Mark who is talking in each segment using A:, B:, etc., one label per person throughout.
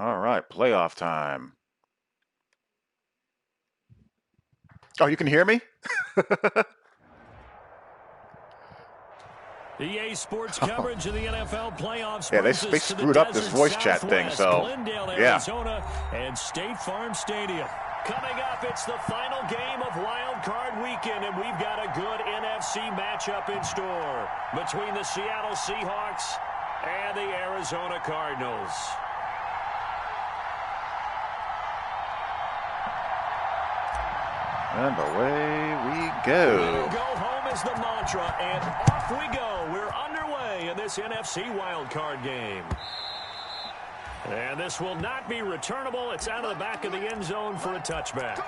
A: All right, playoff time. Oh, you can hear me?
B: EA Sports coverage of the NFL playoffs.
A: Yeah, they screwed up this voice chat thing, so
B: Glendale,
A: yeah.
B: Arizona, and State Farm Stadium. Coming up, it's the final game of Wildcard Weekend, and we've got a good NFC matchup in store between the Seattle Seahawks and the Arizona Cardinals.
A: And away we go.
B: Go home is the mantra, and off we go. We're underway in this NFC wildcard game. And this will not be returnable. It's out of the back of the end zone for a touchback.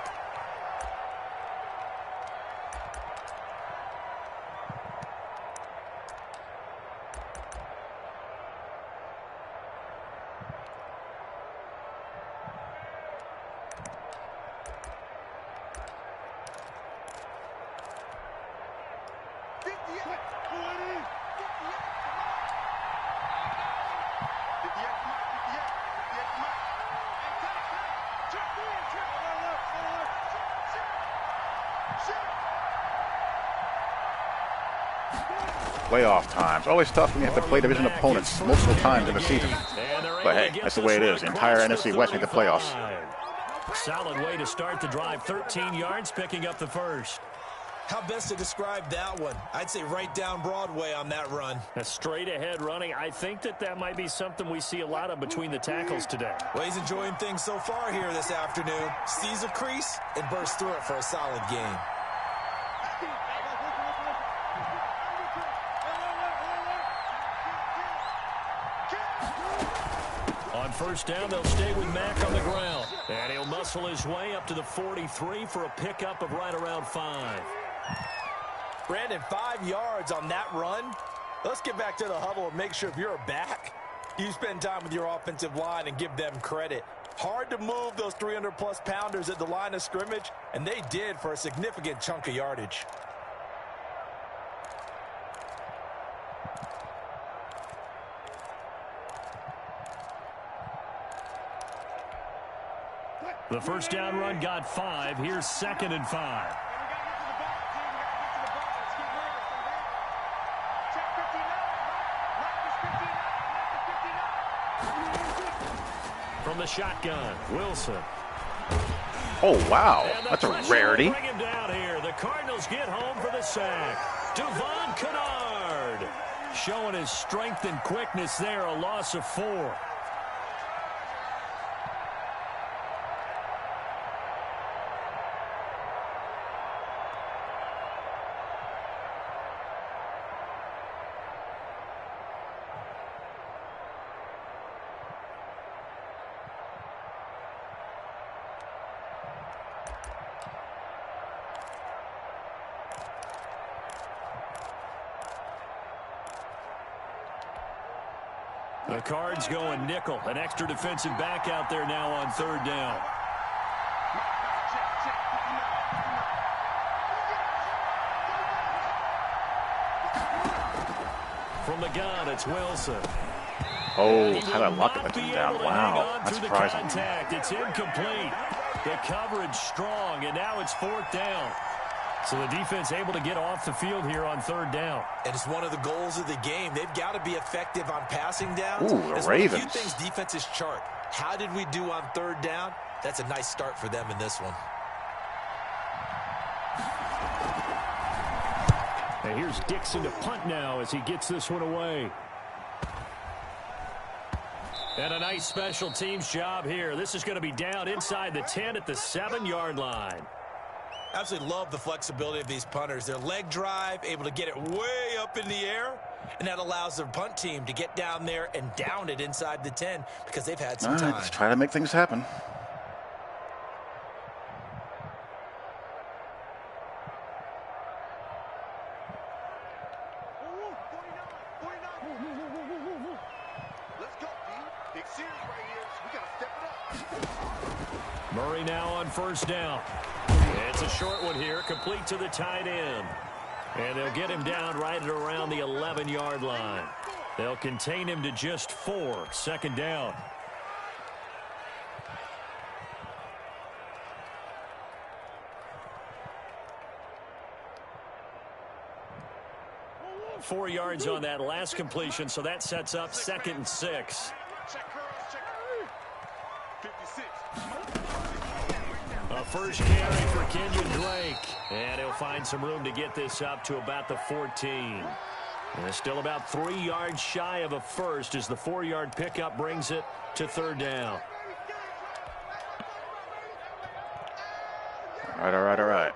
A: Playoff time. It's always tough when you have to play division opponents multiple times in the season. But hey, that's the way it is. The entire NFC West make the playoffs.
B: Solid way to start the drive. 13 yards, picking up the first.
C: How best to describe that one? I'd say right down Broadway on that run.
B: A straight ahead running. I think that might be something we see a lot of between the tackles today.
C: Well, he's enjoying things so far here this afternoon. Sees a crease and bursts through it for a solid gain.
B: On first down, they'll stay with Mack on the ground. And he'll muscle his way up to the 43 for a pickup of right around 5.
C: Brandon, 5 yards on that run. Let's get back to the huddle and make sure if you're a back, you spend time with your offensive line and give them credit. Hard to move those 300-plus pounders at the line of scrimmage, and they did for a significant chunk of yardage.
B: The first down run got 5. Here's 2nd and 5. From the shotgun, Wilson.
A: Oh, wow. That's a rarity.
B: Bring him down here. The Cardinals get home for the sack. Devon Kennard showing his strength and quickness there. A loss of 4. The Cards going nickel. An extra defensive back out there now on 3rd down. From the gun, it's Wilson.
A: Oh, how did I lock it down? Wow, that's surprising.
B: Contact. It's incomplete. The coverage strong, and now it's 4th down. So the defense able to get off the field here on 3rd down.
C: And it's one of the goals of the game. They've got to be effective on passing downs.
A: Ooh, the Ravens.
C: One of the few things defenses chart. How did we do on 3rd down? That's a nice start for them in this one.
B: And here's Dixon to punt now as he gets this one away. And a nice special teams job here. This is going to be down inside the 10 at the 7-yard line.
C: Absolutely love the flexibility of these punters. Their leg drive, able to get it way up in the air, and that allows their punt team to get down there and down it inside the 10 because they've had some time.
A: Let's try to make things happen.
B: Murray now on first down. It's a short one here, complete to the tight end. And they'll get him down right at around the 11-yard line. They'll contain him to just 4, 2nd down. 4 yards on that last completion, so that sets up 2nd and 6. A first carry for Kenyon Drake. And he'll find some room to get this up to about the 14. And it's still about 3 yards shy of a first as the 4-yard pickup brings it to 3rd down.
A: All right.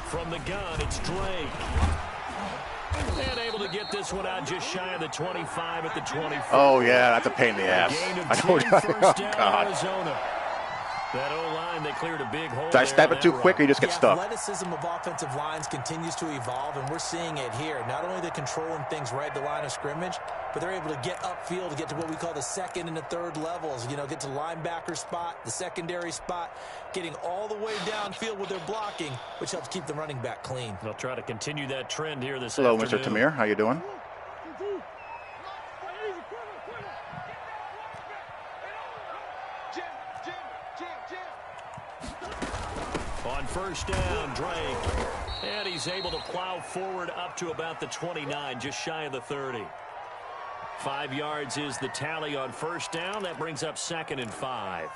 B: From the gun, it's Drake. And able to get this one out just shy of the 25 at the 24.
A: Oh, yeah, that's a pain in the ass.
B: Gain of
A: I
B: 10,
A: know.
B: first down,
A: Oh, God.
B: Arizona. That O-line, they cleared a big hole.
A: Did I stab it too quick or you just get
C: the
A: stuck?
C: athleticism of offensive lines continues to evolve, and we're seeing it here. Not only they're controlling things right at the line of scrimmage, but they're able to get upfield to get to what we call the 2nd and the 3rd levels. You know, get to linebacker spot, the secondary spot, getting all the way downfield with their blocking, which helps keep the running back clean.
B: They'll try to continue that trend here this
A: Hello,
B: afternoon.
A: Mr. Tamir. How you doing?
B: On first down, Drake. And he's able to plow forward up to about the 29, just shy of the 30. 5 yards is the tally on first down. That brings up 2nd and 5.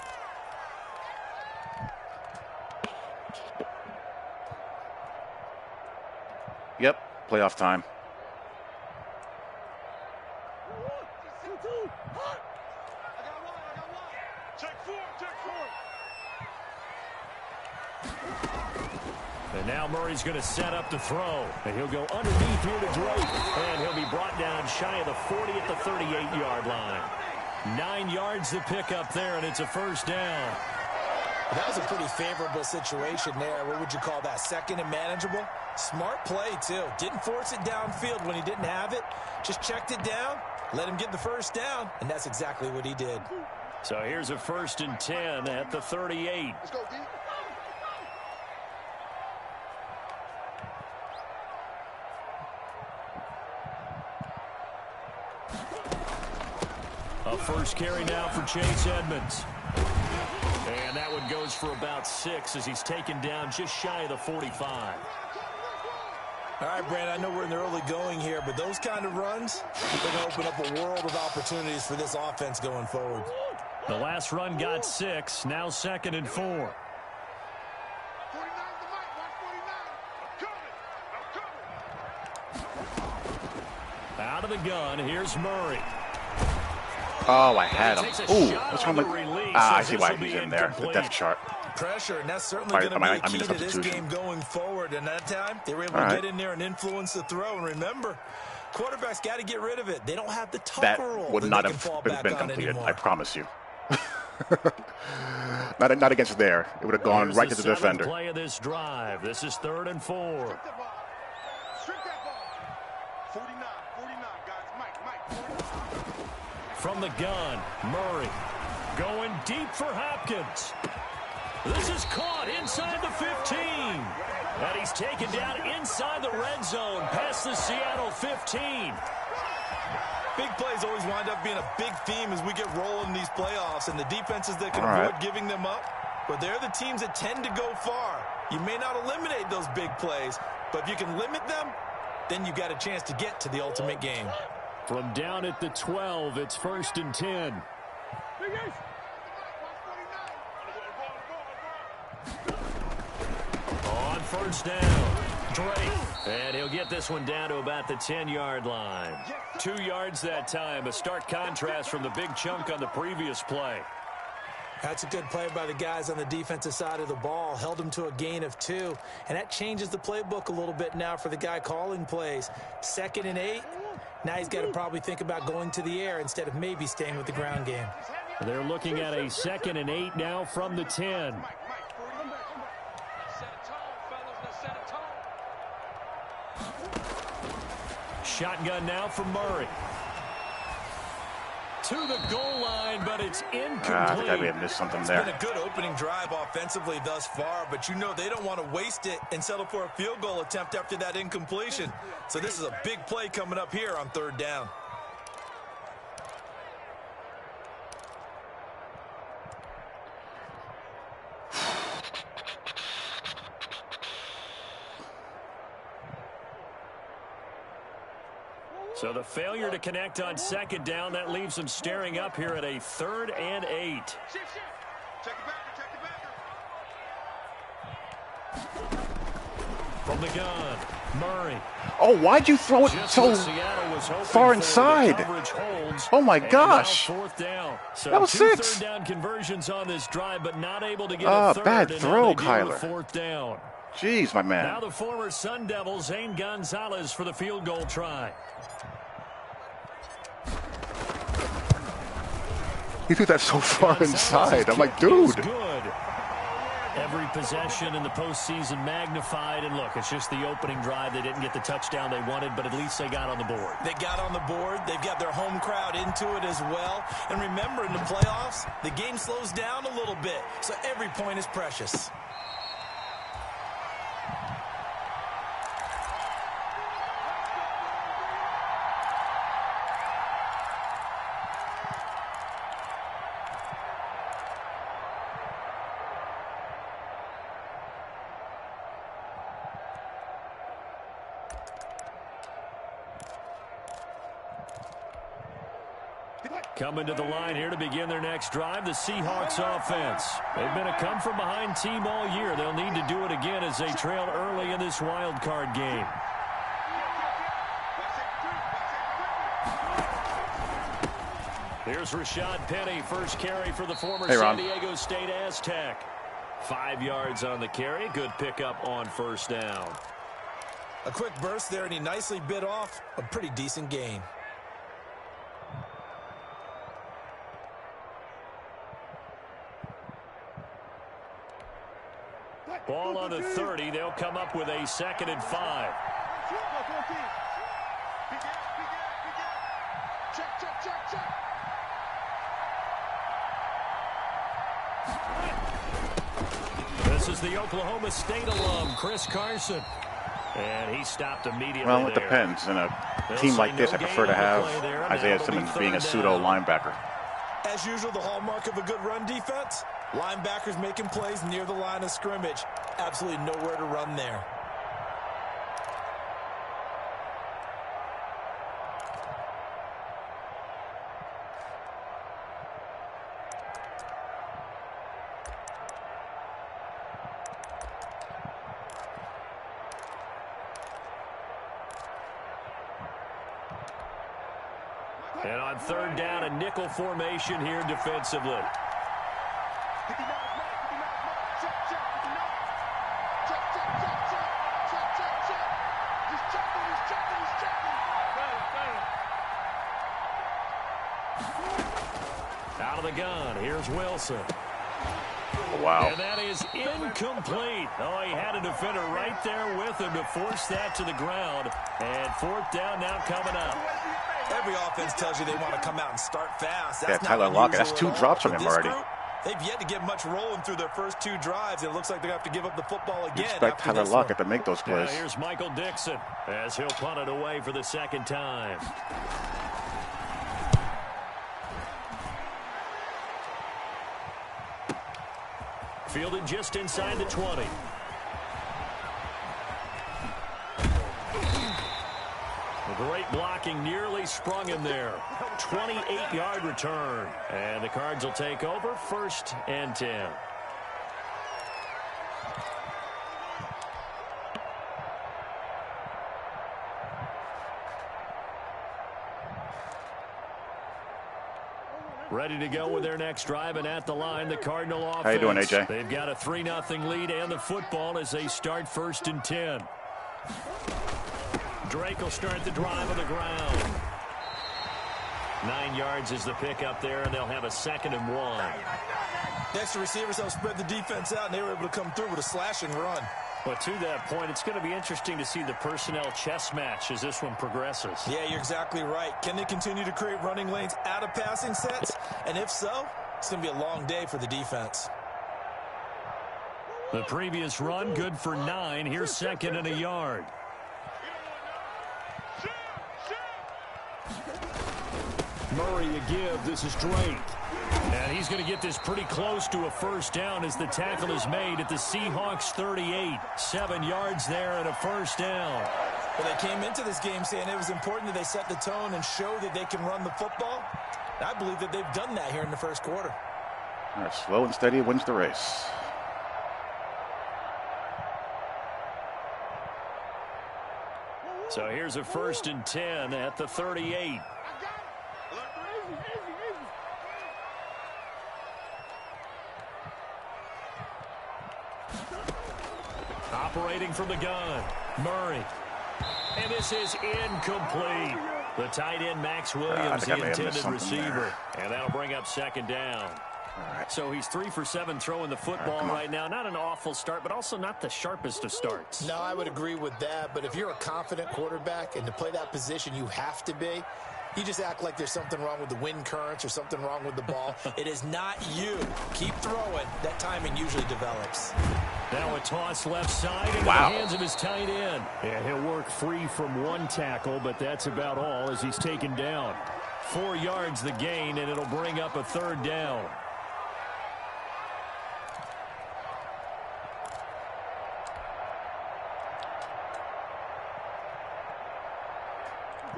A: Yep, playoff time.
B: And now Murray's going to set up to throw. And he'll go underneath here to Drake. And he'll be brought down shy of the 40 at the 38-yard line. 9 yards to pick up there, and it's a first down.
C: That was a pretty favorable situation there. What would you call that? 2nd and manageable? Smart play, too. Didn't force it downfield when he didn't have it. Just checked it down, let him get the first down, and that's exactly what he did.
B: So here's a 1st and 10 at the 38.
D: Let's go, D.
B: A first carry now for Chase Edmonds. And that one goes for about 6 as he's taken down just shy of the 45.
C: All right, Brandon, I know we're in the early going here, but those kind of runs, they're going to open up a world of opportunities for this offense going forward.
B: The last run got 6, now 2nd and 4. Out of the gun, here's Murray.
A: Oh, I had him. Ooh, what's wrong with... I see why he's in there. The depth chart.
C: Pressure, and that's certainly going to be a key to this game going forward. And that time, they were able to get in there and influence the throw. And remember, quarterbacks got to get rid of it. They don't have the tougher role.
A: That would not have been completed, I promise you. not against there. It would have gone right to the defender.
B: Play of this drive. This is 3rd and 4. From the gun, Murray going deep for Hopkins. This is caught inside the 15. And he's taken down inside the red zone past the Seattle 15.
C: Big plays always wind up being a big theme as we get rolling in these playoffs, and the defenses that can avoid giving them up, but they're the teams that tend to go far. You may not eliminate those big plays, but if you can limit them, then you got a chance to get to the ultimate game.
B: From down at the 12, it's 1st and 10. On first down, Drake. And he'll get this one down to about the 10-yard line. 2 yards that time, a stark contrast from the big chunk on the previous play.
C: That's a good play by the guys on the defensive side of the ball. Held him to a gain of 2. And that changes the playbook a little bit now for the guy calling plays. 2nd and 8. Now he's got to probably think about going to the air instead of maybe staying with the ground game.
B: They're looking at a 2nd and 8 now from the 10. Shotgun now for Murray. To the goal line, but it's incomplete.
A: I think I may have missed something there.
C: It's been a good opening drive offensively thus far, but you know they don't want to waste it and settle for a field goal attempt after that incompletion. So this is a big play coming up here on 3rd down.
B: So the failure to connect on second down, that leaves them staring up here at a 3rd and 8.
D: Check the backer.
B: From the gun, Murray.
A: Oh, why'd you throw it so far inside? Oh my gosh.
B: So
A: that was
B: 6. 3rd down conversions on this drive, but not able to get a third.
A: Bad throw, Kyler.
B: 4th down.
A: Jeez, my man.
B: Now the former Sun Devil, Zane Gonzalez, for the field goal try.
A: He threw that so far inside. I'm like, dude.
B: Good. Every possession in the postseason magnified. And look, it's just the opening drive. They didn't get the touchdown they wanted, but at least they got on the board.
C: They got on the board. They've got their home crowd into it as well. And remember, in the playoffs, the game slows down a little bit. So every point is precious.
B: Coming to the line here to begin their next drive, the Seahawks offense. They've been a come-from-behind team all year. They'll need to do it again as they trail early in this wild card game. Here's Rashad Penny, first carry for the former San Diego State Aztec. 5 yards on the carry. Good pickup on first down.
C: A quick burst there, and he nicely bit off a pretty decent gain.
B: Ball on the 30. They'll come up with a 2nd and 5. This is the Oklahoma State alum, Chris Carson. And he stopped immediately.
A: Well, it depends. In a team like this, I prefer to have Isaiah Simmons being a pseudo linebacker.
C: As usual, the hallmark of a good run defense, linebackers making plays near the line of scrimmage. Absolutely nowhere to run there.
B: And on 3rd down, a nickel formation here defensively. Out of the gun, here's Wilson.
A: Wow.
B: And that is incomplete. Oh, he had a defender right there with him to force that to the ground. And 4th down now coming up.
C: Every offense tells you they want to come out and start fast. That's
A: Tyler Lockett. That's 2 drops from him already.
C: They've yet to get much rolling through their first 2 drives. It looks like they have to give up the football again.
A: You expect Tyler Lockett to make those plays.
B: Now here's Michael Dixon as he'll punt it away for the 2nd time. Fielded just inside the 20. Great blocking, nearly sprung him there. 28-yard return. And the Cards will take over, 1st and 10. Ready to go with their next drive, and at the line, the Cardinal offense.
A: How you doing, AJ?
B: They've got a 3-0 lead and the football as they start 1st and 10. Drake will start the drive on the ground. 9 yards is the pickup there, and they'll have a 2nd and 1.
C: Next, the receivers help spread the defense out, and they were able to come through with a slashing run.
B: But to that point, it's going to be interesting to see the personnel chess match as this one progresses.
C: Yeah, you're exactly right. Can they continue to create running lanes out of passing sets? And if so, it's going to be a long day for the defense.
B: The previous run, good for 9. Here's 2nd and a yard. Murray a give. This is Drake. And he's going to get this pretty close to a 1st down as the tackle is made at the Seahawks 38. 7 yards there and a 1st down.
C: Well, they came into this game saying it was important that they set the tone and show that they can run the football. And I believe that they've done that here in the first quarter.
A: All right, slow and steady wins the race.
B: So here's a 1st and 10 at the 38. Operating from the gun, Murray. And this is incomplete. The tight end, Max Williams, the intended receiver. And that'll bring up 2nd down.
A: Right.
B: So he's 3 for 7 throwing the football right now. Not an awful start, but also not the sharpest of starts.
E: No, I would agree with that. But if you're a confident quarterback and to play that position, you have to be. You just act like there's something wrong with the wind currents or something wrong with the ball. It is not you. Keep throwing. That timing usually develops.
B: Now a toss left side into the hands of his tight end. Yeah, he'll work free from one tackle, but that's about all as he's taken down. 4 yards the gain, and it'll bring up a 3rd down.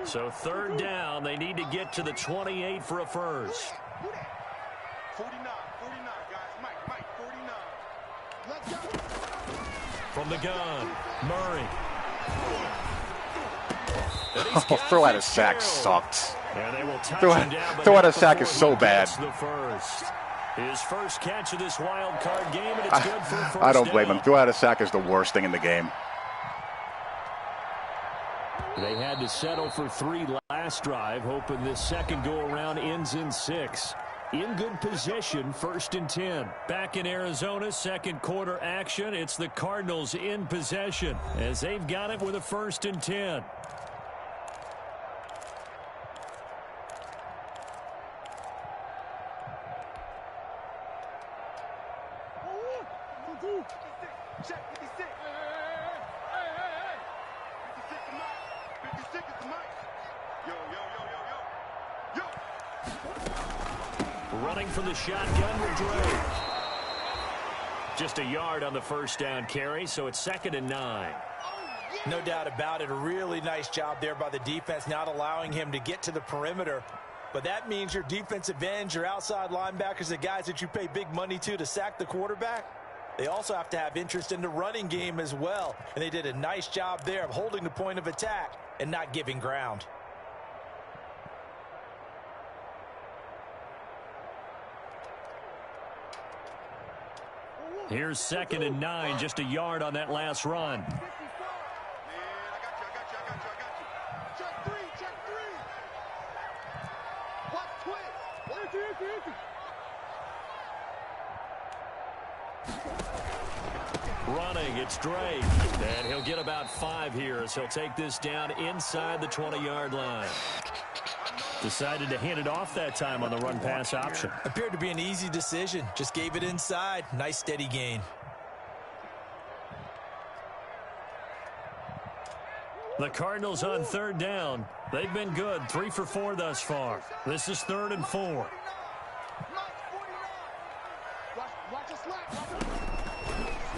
B: So 3rd down, they need to get to the 28 for a first.
D: 49, guys. Mike, 49. Let's go.
B: From the gun, Murray.
A: Throw out a sack sucked.
B: And they will touch
A: Throw
B: him down,
A: out a sack is so bad.
B: The first. His first catch of this wild card game, and it's good for a first
A: I don't blame
B: down.
A: him. Throw out a sack is the worst thing in the game.
B: They had to settle for 3 last drive, hoping this second go-around ends in 6. In good position, 1st and 10. Back in Arizona, second quarter action. It's the Cardinals in possession as they've got it with a 1st and 10.
D: Check 56. 56 is Mike. 56 is Mike. Yo.
B: Running from the shotgun with Drake. Just a yard on the first down carry, so it's 2nd and 9.
C: No doubt about it. A really nice job there by the defense, not allowing him to get to the perimeter. But that means your defensive ends, your outside linebackers, the guys that you pay big money to sack the quarterback, they also have to have interest in the running game as well. And they did a nice job there of holding the point of attack and not giving ground.
B: Here's 2nd and 9, just a yard on that last run.
D: Man, I got you. Check 3. Watch twist.
B: Running, it's Drake. And he'll get about 5 here as he'll take this down inside the 20-yard line. Decided to hand it off that time on the run-pass option.
C: Appeared to be an easy decision. Just gave it inside. Nice steady gain.
B: The Cardinals on 3rd down. They've been good, 3 for 4 thus far. This is 3rd and 4.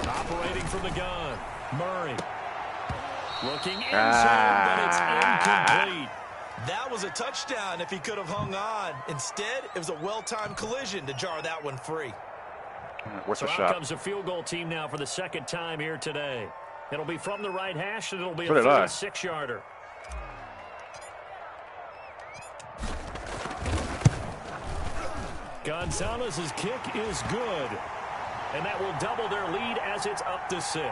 B: Operating from the gun, Murray. Looking inside, but it's incomplete.
C: That was a touchdown if he could have hung on. Instead, it was a well-timed collision to jar that one free.
A: What's
B: So
A: the
B: out
A: shot?
B: comes the field goal team now for the 2nd time here today. It'll be from the right hash, and it'll be
A: So
B: a
A: did I.
B: 36-yarder. Gonzalez's kick is good. And that will double their lead as it's up to 6.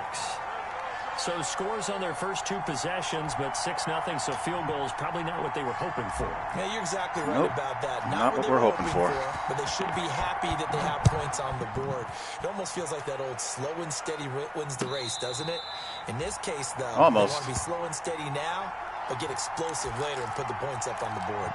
B: So scores on their first 2 possessions, but 6-0, so field goal is probably not what they were hoping for.
C: Yeah, you're exactly right about that.
A: Not what we're hoping for.
C: But they should be happy that they have points on the board. It almost feels like that old slow and steady wins the race, doesn't it? In this case, though,
A: almost.
C: They want to be slow and steady now, but get explosive later and put the points up on the board.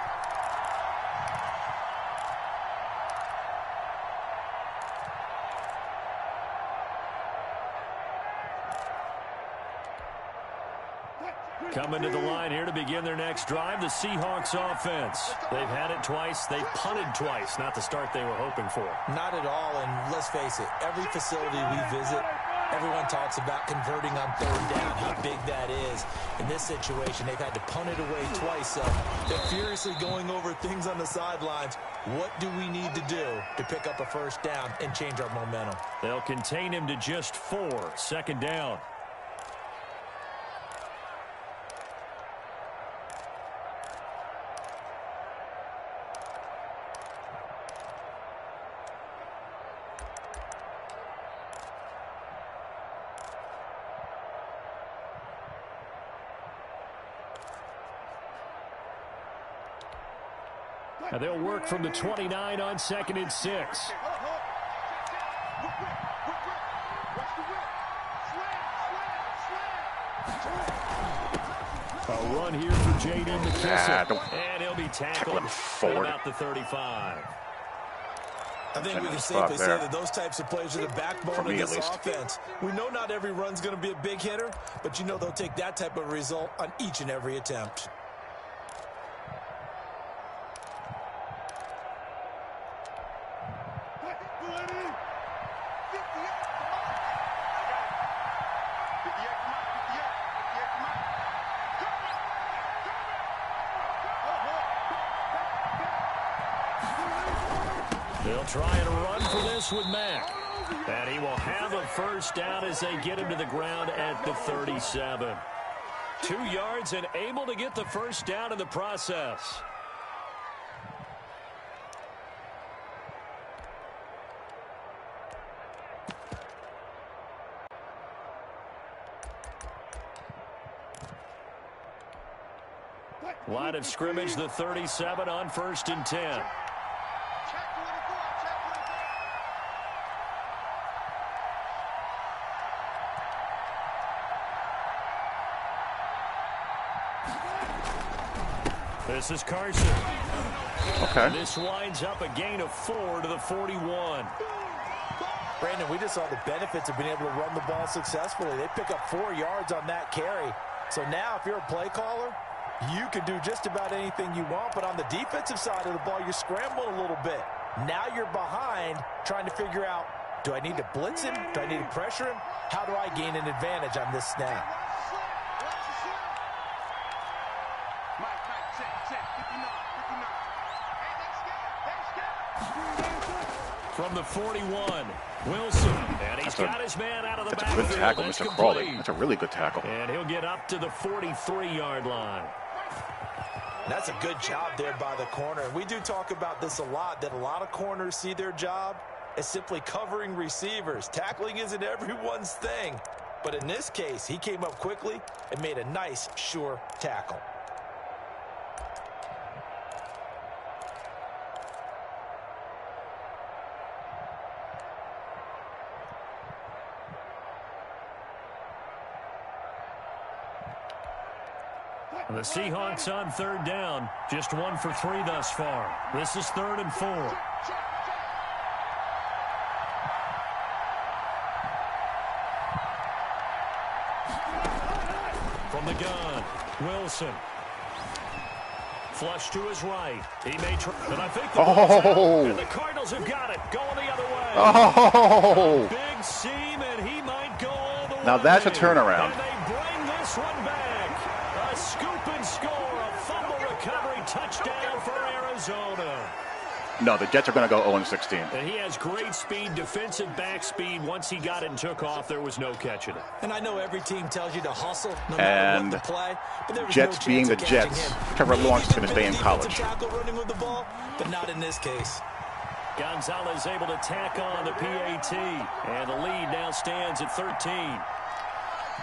B: Coming to the line here to begin their next drive, the Seahawks offense. They've had it twice. They've punted twice. Not the start they were hoping for.
C: Not at all, and let's face it, every facility we visit, everyone talks about converting on 3rd down, how big that is.
E: In this situation, they've had to punt it away twice, so they're furiously going over things on the sidelines. What do we need to do to pick up a first down and change our momentum?
B: They'll contain him to just 4. Second down. Now they'll work from the 29 on 2nd and 6. A run here for J.D. McKissick. And he'll be tackled at about the 35.
E: I think we can safely say that those types of plays are the backbone of this offense. We know not every run's going to be a big hitter, but you know they'll take that type of result on each and every attempt.
B: They'll try and run for this with Mack. And he will have a first down as they get him to the ground at the 37. 2 yards and able to get the first down in the process. Line of scrimmage, the 37 on 1st and 10. This is Carson.
A: Okay.
B: This winds up a gain of 4 to the 41.
E: Brandon, we just saw the benefits of being able to run the ball successfully. They pick up 4 yards on that carry. So now if you're a play caller, you can do just about anything you want. But on the defensive side of the ball, you're scrambling a little bit. Now you're behind trying to figure out, do I need to blitz him? Do I need to pressure him? How do I gain an advantage on this snap?
B: From the 41, Wilson, and he's got his man out of the backfield.
A: That's a good tackle, Mr. Crawley. That's a really good tackle.
B: And he'll get up to the 43-yard line.
E: That's a good job there by the corner. We do talk about this a lot, that a lot of corners see their job as simply covering receivers. Tackling isn't everyone's thing. But in this case, he came up quickly and made a nice, sure tackle.
B: The Seahawks on 3rd down. Just 1 for 3 thus far. This is 3rd and 4. From the gun, Wilson. Flush to his right. He may try, and I think and the Cardinals have got it. Going the other way.
A: Oh!
B: Big seam, and he might go all the way.
A: Now that's a turnaround.
B: And they bring this one back. A scoop and score, a fumble recovery touchdown for Arizona.
A: No, the Jets are going to go 0-16.
B: And he has great speed, defensive back speed. Once he got it and took off, there was no catching it.
E: And I know every team tells you to hustle no matter what the play. But there was
A: Jets
E: no
A: being the Jets, Trevor Lawrence is going to stay in college.
E: Tackle running with the ball, but not in this case.
B: Gonzalez able to tack on the PAT. And the lead now stands at 13.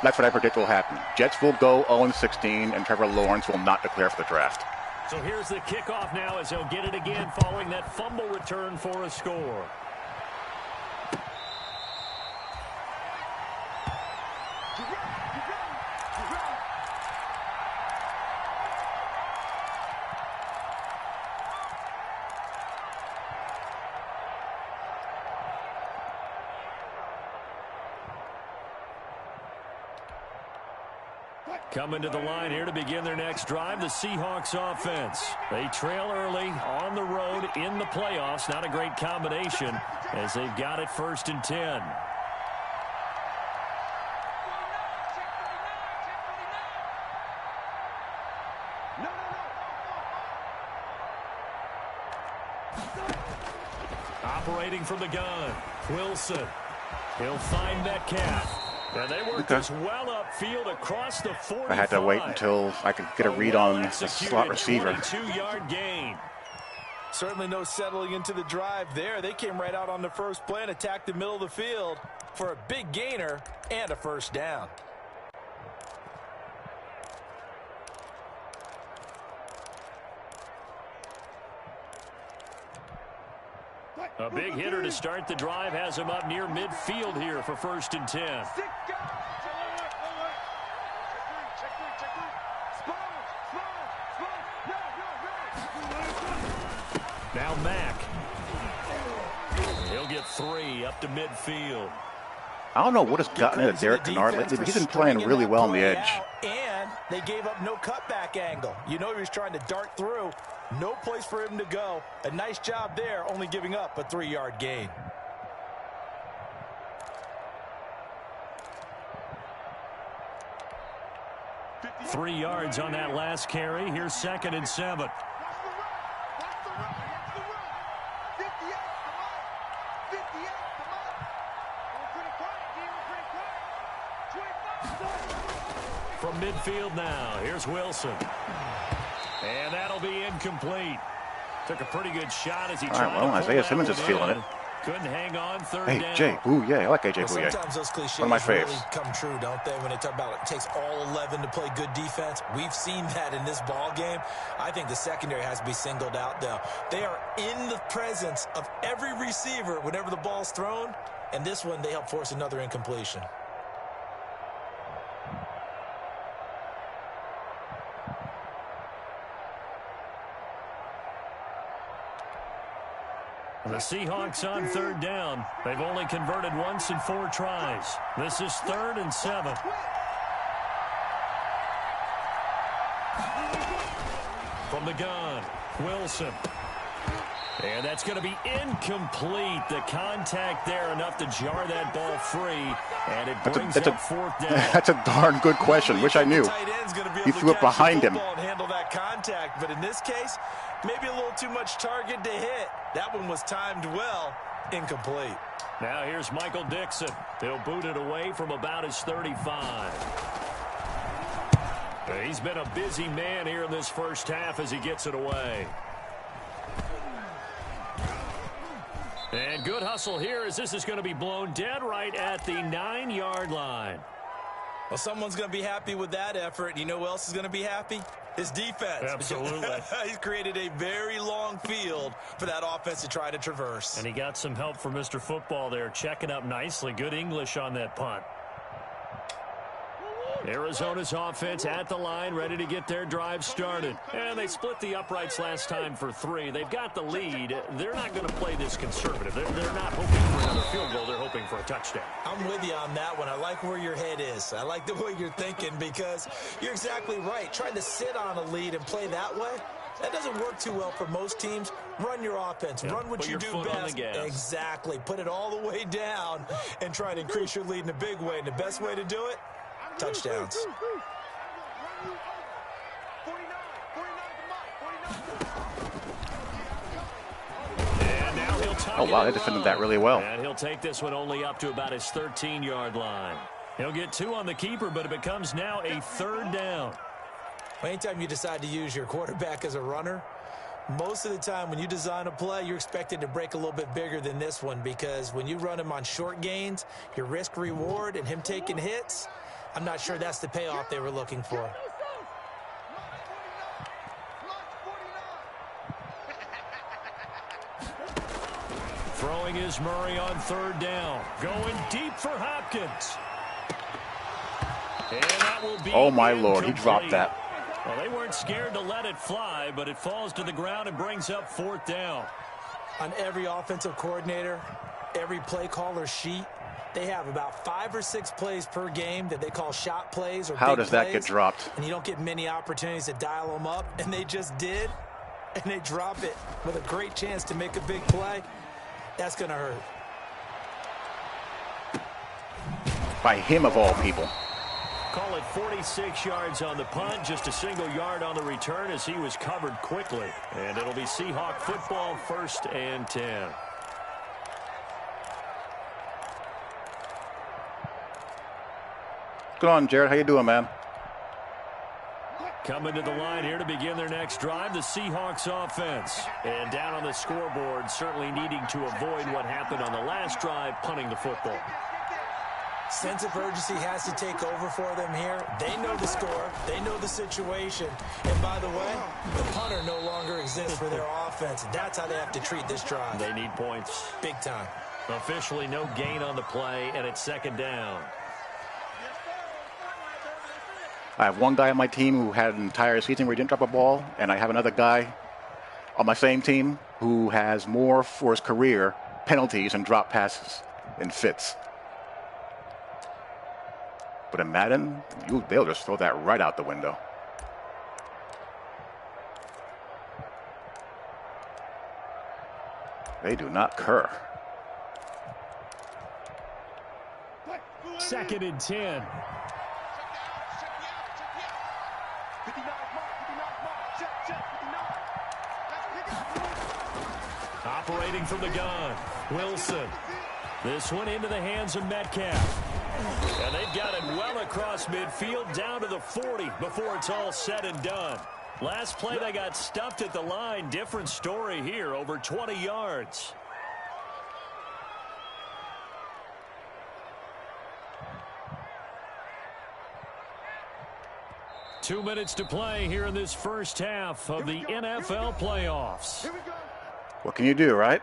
A: That's what I predict will happen. Jets will go 0-16, and Trevor Lawrence will not declare for the draft.
B: So here's the kickoff now as he'll get it again following that fumble return for a score. Coming to the line here to begin their next drive, the Seahawks offense. They trail early on the road in the playoffs. Not a great combination as they've got it 1st and 10. Operating from the gun, Wilson. He'll find Metcalf. And they work this well upfield across the 45.
A: I had to wait until I could get a read on the slot receiver.
B: 22-yard gain.
C: Certainly no settling into the drive there. They came right out on the first play and attacked the middle of the field for a big gainer and a first down.
B: A big hitter to start the drive has him up near midfield here for 1st and 10. Now Mack. He'll get 3 up to midfield.
A: I don't know what has gotten into Derek Kennard lately, but he's been playing really well on the edge.
C: And they gave up no cutback angle. You know he was trying to dart through. No place for him to go. A nice job there, only giving up a 3-yard gain.
B: Three yards on that last carry. Here's 2nd and 7. From midfield now, here's Wilson. And that'll be incomplete. Took a pretty good shot as he tried to pull
A: Isaiah Simmons is feeling it.
B: Couldn't hang on, 3rd
A: Hey,
B: down.
A: Jay Bouye. I like AJ Bouye.
E: Sometimes those cliches
A: One of my faves.
E: really come true, don't they? When they talk about it takes all 11 to play good defense. We've seen that in this ball game. I think the secondary has to be singled out, though. They are in the presence of every receiver whenever the ball's thrown. And this one, they help force another incompletion.
B: The Seahawks on 3rd down. They've only converted once in 4 tries. This is 3rd and 7. From the gun, Wilson. And that's going to be incomplete. The contact there enough to jar that ball free. And it brings up 4th down.
A: That's a darn good question. Wish I knew. He threw it behind him.
C: And handle that contact, but in this case, maybe a little too much target to hit. That one was timed well. Incomplete.
B: Now here's Michael Dixon. He'll boot it away from about his 35. He's been a busy man here in this first half as he gets it away. And good hustle here as this is going to be blown dead right at the 9-yard line.
C: Well, someone's going to be happy with that effort. You know who else is going to be happy? His defense.
B: Absolutely.
C: He's created a very long field for that offense to try to traverse.
B: And he got some help from Mr. Football there, checking up nicely. Good English on that punt. Arizona's offense at the line, ready to get their drive started. And they split the uprights last time for 3. They've got the lead. They're not going to play this conservative. They're not hoping for another field goal. They're hoping for a touchdown.
E: I'm with you on that one. I like where your head is. I like the way you're thinking because you're exactly right. Trying to sit on a lead and play that way, that doesn't work too well for most teams. Run your offense.
B: Yeah,
E: run what you do best. Exactly. Put it all the way down and try to increase your lead in a big way. And the best way to do it, touchdowns.
A: Oh, wow, they defended that really well.
B: And he'll take this one only up to about his 13-yard line. He'll get 2 on the keeper, but it becomes now a 3rd down.
E: Anytime you decide to use your quarterback as a runner, most of the time when you design a play, you're expected to break a little bit bigger than this one because when you run him on short gains, your risk-reward and him taking hits, I'm not sure that's the payoff they were looking for.
B: Throwing is Murray on 3rd down. Going deep for Hopkins. And that will be
A: oh, my Lord, he
B: incomplete.
A: dropped that.
B: Well, they weren't scared to let it fly, but it falls to the ground and brings up 4th down.
E: On every offensive coordinator, every play caller sheet, they have about 5 or 6 plays per game that they call shot plays or
A: How
E: big
A: does that
E: plays,
A: get dropped?
E: And you don't get many opportunities to dial them up, and they just did, and they drop it with a great chance to make a big play. That's going to hurt.
A: By him of all people.
B: Call it 46 yards on the punt, just a single yard on the return as he was covered quickly. And it'll be Seahawk football, 1st and 10.
A: Good on, Jared. How you doing, man?
B: Coming to the line here to begin their next drive, the Seahawks offense. And down on the scoreboard, certainly needing to avoid what happened on the last drive, punting the football.
E: Sense of urgency has to take over for them here. They know the score. They know the situation. And by the way, the punter no longer exists for their offense. And that's how they have to treat this drive.
B: They need points.
E: Big time.
B: Officially no gain on the play, and it's second down.
A: I have one guy on my team who had an entire season where he didn't drop a ball, and I have another guy on my same team who has more for his career penalties and drop passes in fits. But in Madden, they'll just throw that right out the window. They do not care.
B: Second and 10. Operating from the gun, Wilson. This one into the hands of Metcalf. And they've got it well across midfield down to the 40 before it's all said and done. Last play they got stuffed at the line. Different story here, over 20 yards. Two minutes to play here in this first half of the NFL playoffs.
A: What can you do, right?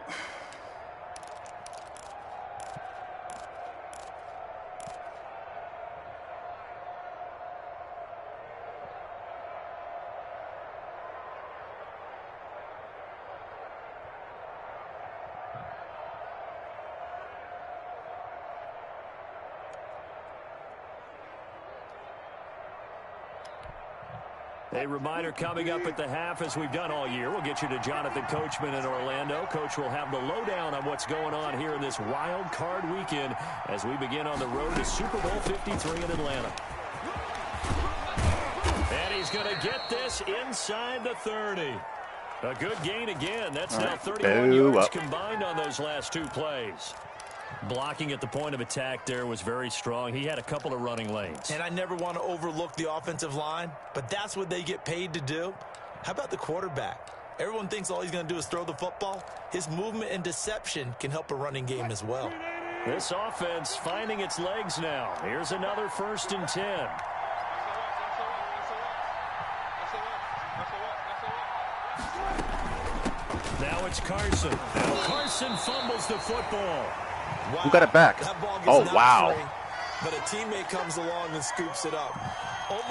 B: A reminder coming up at the half, as we've done all year. We'll get you to Jonathan Coachman in Orlando. Coach will have the lowdown on what's going on here in this wild card weekend as we begin on the road to Super Bowl 53 in Atlanta. And he's going to get this inside the 30. A good gain again. That's now 31 yards combined on those last two plays. Blocking at the point of attack there was very strong. He had a couple of running lanes.
C: And I never want to overlook the offensive line, but that's what they get paid to do. How about the quarterback? Everyone thinks all he's going to do is throw the football. His movement and deception can help a running game as well.
B: This offense finding its legs now. Here's another 1st and 10. Now it's Carson. Now Carson fumbles the football.
A: Wow. Who got it back? Oh, wow.
C: Free, but a teammate comes along and scoops it up.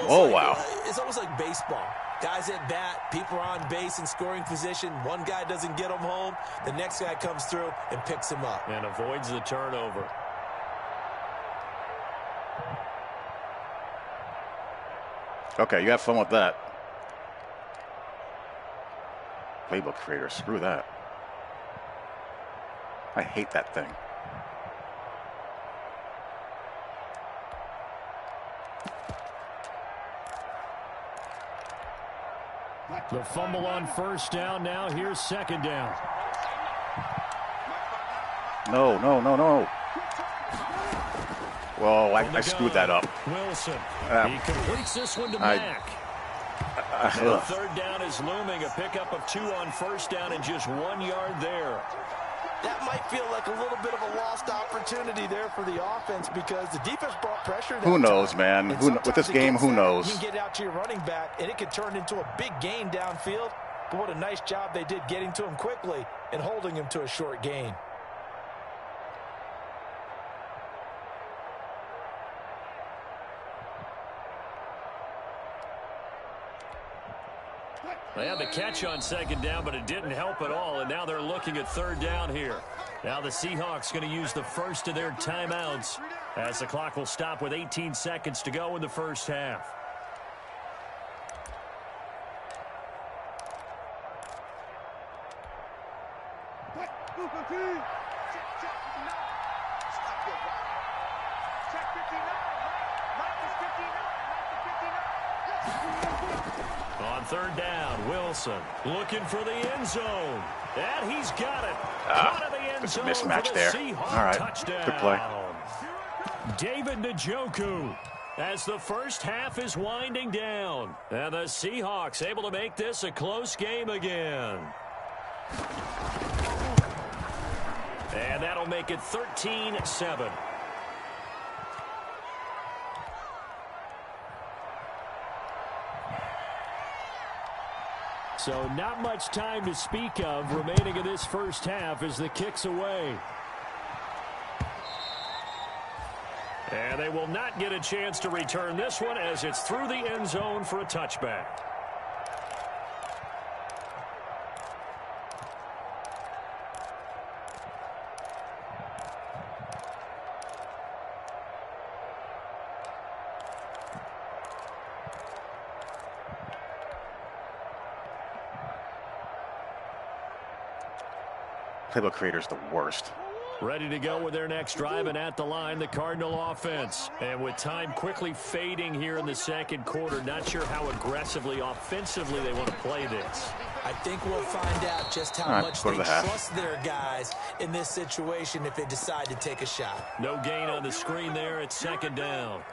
A: Wow.
C: It's almost like baseball. Guys at bat, people are on base in scoring position. One guy doesn't get him home. The next guy comes through and picks him up.
B: And avoids the turnover.
A: Okay, you have fun with that. Playbook creator, screw that. I hate that thing.
B: The fumble on 1st down. Now here's 2nd down.
A: No. Well, I screwed that up.
B: Wilson. He completes this one to Mack. The 3rd down is looming. A pickup of 2 on 1st down and just 1 yard there.
C: That might feel like a little bit of a lost opportunity there for the offense because the defense brought pressure.
A: Who knows, man? With this game, who knows?
C: You can get out to your running back, and it could turn into a big gain downfield. But what a nice job they did getting to him quickly and holding him to a short gain.
B: They had the catch on 2nd down, but it didn't help at all, and now they're looking at 3rd down here. Now the Seahawks going to use the first of their timeouts as the clock will stop with 18 seconds to go in the first half. On 3rd down, Wilson looking for the end zone. And he's got it. Out of the end
A: Just a
B: zone
A: mismatch
B: for the
A: there.
B: Seahawks
A: All right,
B: touchdown.
A: good play.
B: David Njoku as the first half is winding down. And the Seahawks able to make this a close game again. And that'll make it 13-7. So not much time to speak of remaining in this first half as the kick's away. And they will not get a chance to return this one as it's through the end zone for a touchback.
A: Playbook creator's the worst.
B: Ready to go with their next drive, and at the line, the Cardinal offense. And with time quickly fading here in the second quarter, not sure how aggressively, offensively they want to play this.
E: I think we'll find out just how much they trust their guys in this situation if they decide to take a shot.
B: No gain on the screen there. It's second down.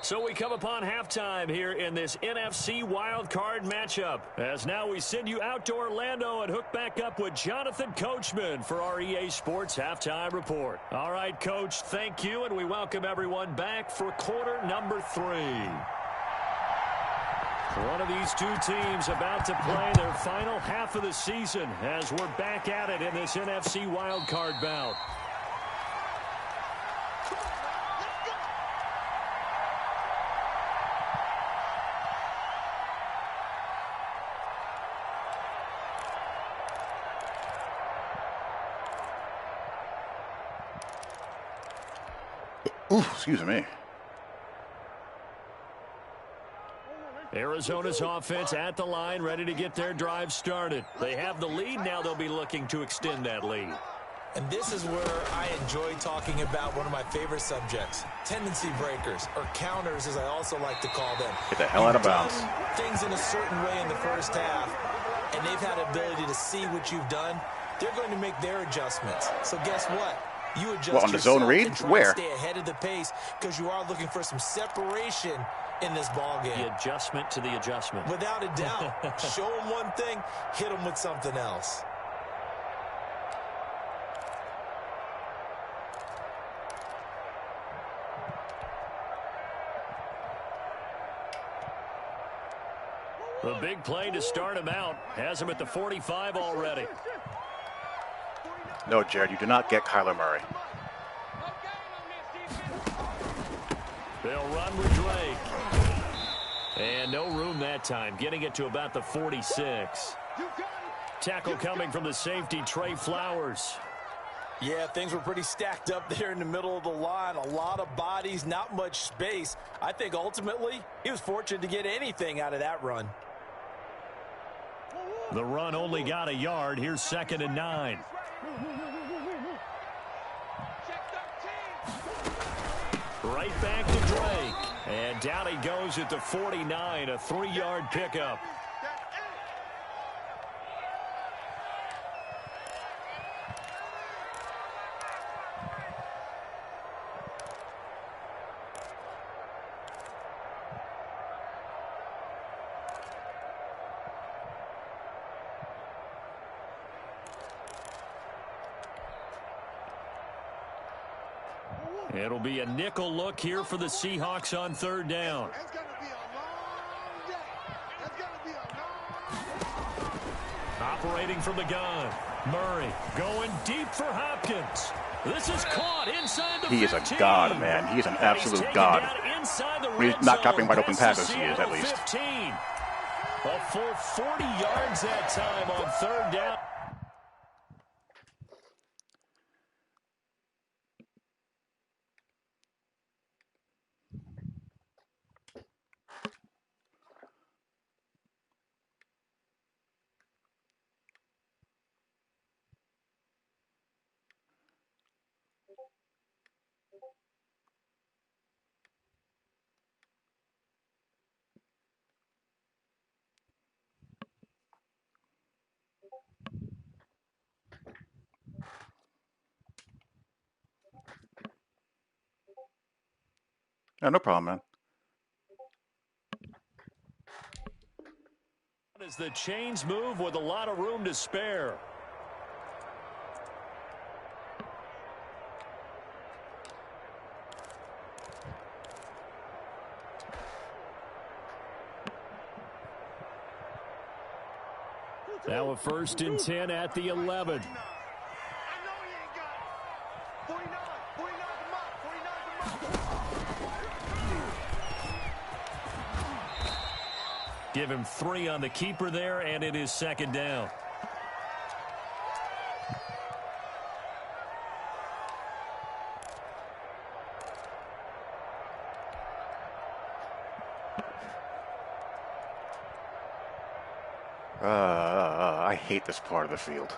B: So we come upon halftime here in this NFC wildcard matchup. As now we send you out to Orlando and hook back up with Jonathan Coachman for our EA Sports Halftime Report. All right, Coach, thank you, and we welcome everyone back for quarter number 3. One of these two teams about to play their final half of the season as we're back at it in this NFC wildcard bout.
A: Ooh, excuse me.
B: Arizona's offense at the line, ready to get their drive started. They have the lead. Now they'll be looking to extend that lead.
E: And this is where I enjoy talking about one of my favorite subjects, tendency breakers, or counters as I also like to call them.
A: Get the hell out of bounds.
E: Things in a certain way in the first half, and they've had ability to see what you've done. They're going to make their adjustments. So guess what? You adjust
A: on the zone read? Where?
E: Stay ahead of the pace because you are looking for some separation in this ball game.
B: The adjustment to the adjustment.
E: Without a doubt. Show them one thing, hit them with something else.
B: The big play to start him out has him at the 45 already.
A: No, Jared, you do not get Kyler Murray.
B: They'll run with Drake. And no room that time, getting it to about the 46. Tackle coming from the safety, Trey Flowers.
C: Yeah, things were pretty stacked up there in the middle of the line. A lot of bodies, not much space. I think ultimately he was fortunate to get anything out of that run.
B: The run only got a yard. Here's 2nd and 9. Right back to Drake. And down he goes at the 49, a 3-yard pickup. It'll be a nickel look here for the Seahawks on 3rd down.
D: It's going to be a long day. It's going to be a long...
B: Operating from the gun. Murray going deep for Hopkins. This is caught inside the 15.
A: He is a god, man. He is an absolute god. He's not dropping wide open passes, he is at least.
B: 15. A full 40 yards that time on 3rd down.
A: Yeah, no problem, man.
B: As the chains move with a lot of room to spare. Now a 1st and 10 at the 11. Give him 3 on the keeper there, and it is 2nd down.
A: I hate this part of the field.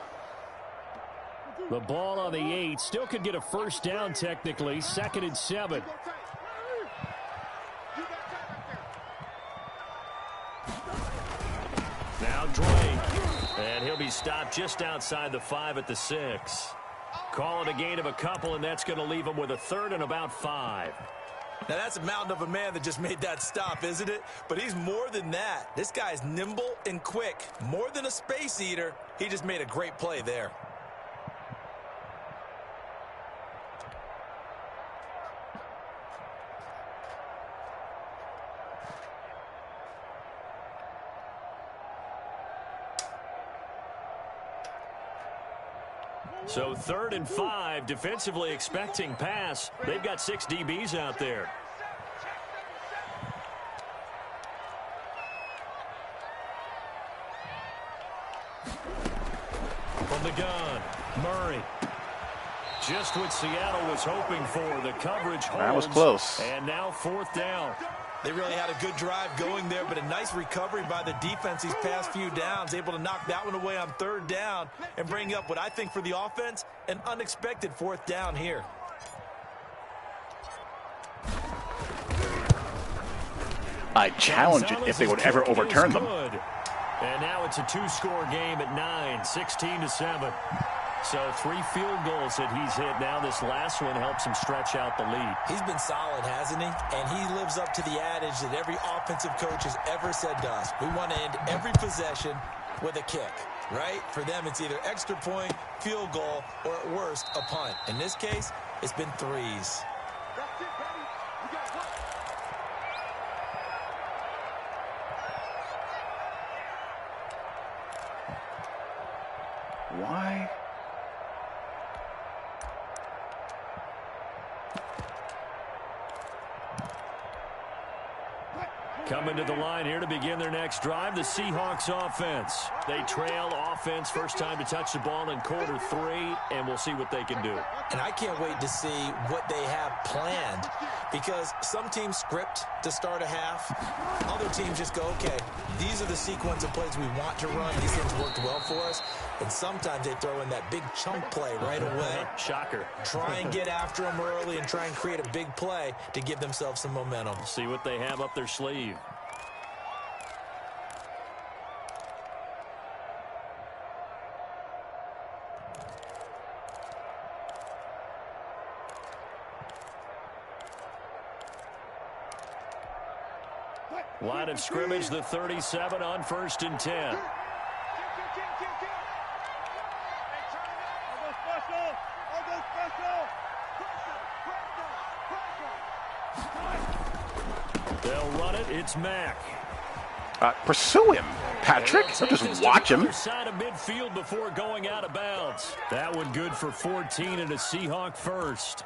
B: The ball on the 8. Still could get a 1st down technically. 2nd and 7. Now Drake. And he'll be stopped just outside the 5 at the 6. Call it a gain of a couple, and that's going to leave him with a 3rd and about 5.
C: Now, that's a mountain of a man that just made that stop, isn't it? But he's more than that. This guy's nimble and quick. More than a space eater. He just made a great play there.
B: So 3rd and 5, defensively expecting pass. They've got 6 DBs out there. From the gun, Murray. Just what Seattle was hoping for. The coverage holds.
A: That was close.
B: And now 4th down.
C: They really had a good drive going there, but a nice recovery by the defense these past few downs, able to knock that one away on 3rd down and bring up what I think for the offense, an unexpected 4th down here.
A: I challenge it if they would ever overturn them.
B: And now it's a 2-score game at 9, 16-7. So 3 field goals that he's hit now. This last one helps him stretch out the lead.
C: He's been solid, hasn't he? And he lives up to the adage that every offensive coach has ever said to us. We want to end every possession with a kick, right? For them, it's either extra point, field goal, or at worst, a punt. In this case, it's been 3s.
A: Why?
B: Coming to the line here to begin their next drive, the Seahawks offense. They trail offense, first time to touch the ball in quarter 3, and we'll see what they can do.
C: And I can't wait to see what they have planned, because some teams script to start a half. Other teams just go, okay, these are the sequence of plays we want to run. These things worked well for us. And sometimes they throw in that big chunk play right away.
B: Shocker.
C: Try and get after them early and try and create a big play to give themselves some momentum.
B: See what they have up their sleeve. Line of scrimmage, the 37 on 1st and 10. They'll run it. It's Mack.
A: Pursue him, Patrick. Don't just watch him.
B: Side of midfield before going out of bounds. That one good for 14 and a Seahawk first.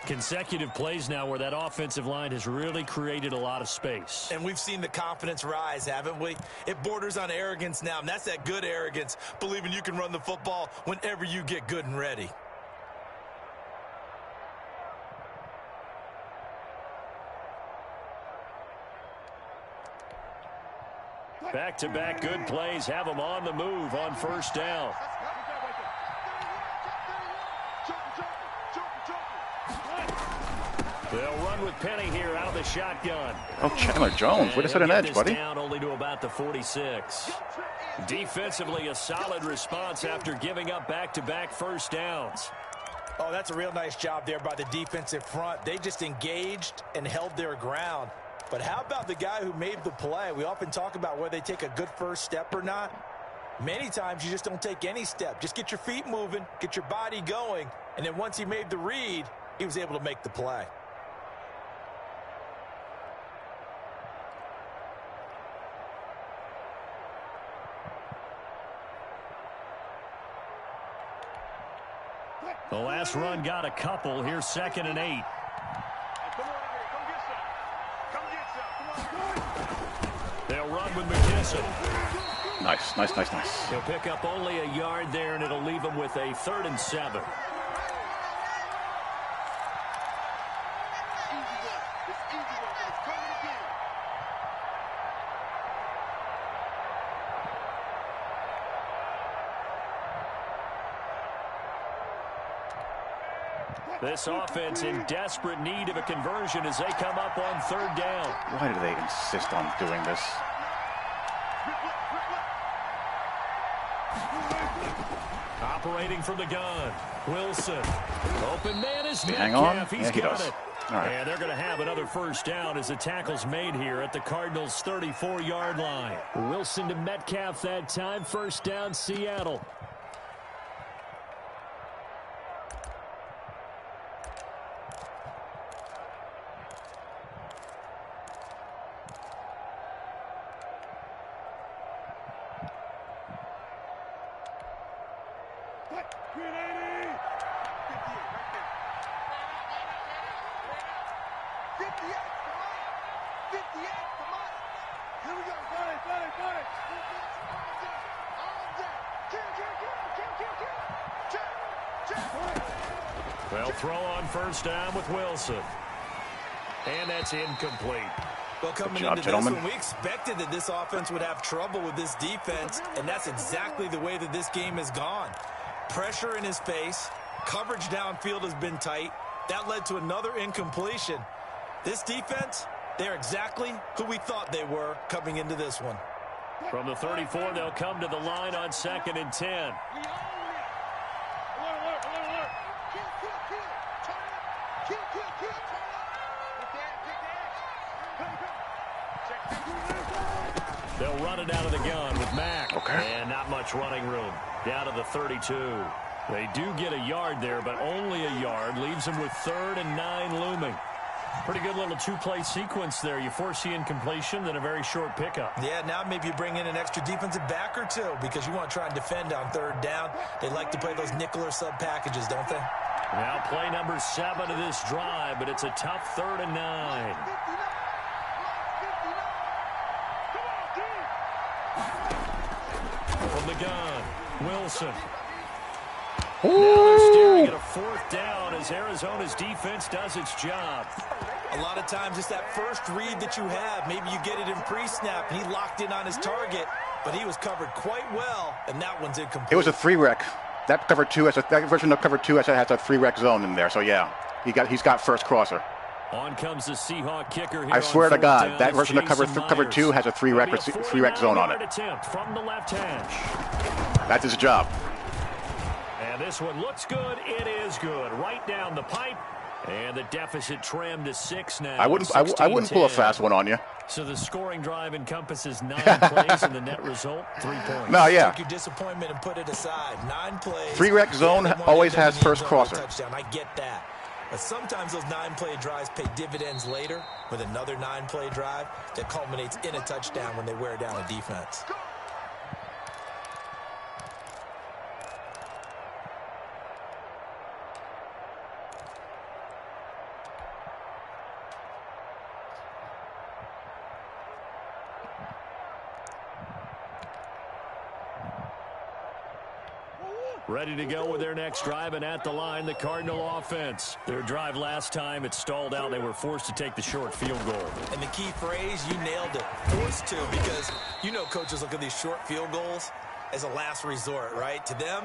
B: Consecutive plays now where that offensive line has really created a lot of space.
C: And we've seen the confidence rise, haven't we? It borders on arrogance now, and that's that good arrogance, believing you can run the football whenever you get good and ready.
B: Back-to-back good plays have them on the move on 1st down. They'll run with Penny here out of the shotgun.
A: Oh, Chandler Jones. Way to set an edge, buddy.
B: Down only to about the 46. Defensively, a solid response after giving up back-to-back 1st downs.
C: Oh, that's a real nice job there by the defensive front. They just engaged and held their ground. But how about the guy who made the play? We often talk about whether they take a good first step or not. Many times you just don't take any step. Just get your feet moving, get your body going, and then once he made the read, he was able to make the play.
B: The last run got a couple. Here's 2nd and 8. They'll run with McKisson.
A: Nice, nice, nice, nice.
B: He'll pick up only a yard there, and it'll leave him with a 3rd and 7. This offense in desperate need of a conversion as they come up on 3rd down.
A: Why do they insist on doing this?
B: Operating from the gun, Wilson. Open man is
A: Hang on.
B: Metcalf. He's
A: Yeah, he
B: got
A: does.
B: it.
A: All right.
B: And they're going to have another 1st down as the tackle's made here at the Cardinals' 34-yard line. Wilson to Metcalf that time. 1st down, Seattle. They'll throw on 1st down with Wilson. And that's incomplete.
C: Well, coming into this one, we expected that this offense would have trouble with this defense, and that's exactly the way that this game has gone. Pressure in his face. Coverage downfield has been tight. That led to another incompletion. This defense, they're exactly who we thought they were coming into this one.
B: From the 34, they'll come to the line on 2nd and 10. They'll run it out of the gun with Mack.
A: Okay.
B: And not much running room. Down to the 32. They do get a yard there, but only a yard. Leaves them with 3rd and 9 looming. Pretty good little 2-play sequence there. You force the incompletion, then a very short pickup.
C: Yeah, now maybe you bring in an extra defensive back or two because you want to try and defend on 3rd down. They like to play those nickel or sub packages, don't they?
B: Now play number 7 of this drive, but it's a tough 3rd and 9. From the gun, Wilson. Now they're staring at a 4th down as Arizona's defense does its job.
C: A lot of times it's that first read that you have. Maybe you get it in pre-snap, and he locked in on his target, but he was covered quite well, and that one's incomplete.
A: It was a 3-rec. That cover 2, that version of cover 2 has a 3-rec zone in there. So yeah, he's got first crosser.
B: On comes the Seahawk kicker here.
A: I swear to God,
B: down.
A: that version of cover 2 has a 3-rec zone on it.
B: Attempt from the left hash.
A: That's his job.
B: And this one looks good. It is good. Right down the pipe. And the deficit trimmed to 6 now.
A: I wouldn't pull a fast one on you.
B: So the scoring drive encompasses 9 plays, and the net result, 3 points.
A: No, yeah.
C: Take your disappointment and put it aside. 9 plays.
A: 3-rec zone always has first crosser.
C: Touchdown. I get that. But sometimes those 9-play drives pay dividends later with another 9-play drive that culminates in a touchdown when they wear down a defense.
B: Ready to go with their next drive, and at the line, the Cardinal offense. Their drive last time, it stalled out. They were forced to take the short field goal.
C: And the key phrase, you nailed it, forced to, because you know coaches look at these short field goals as a last resort, right? To them,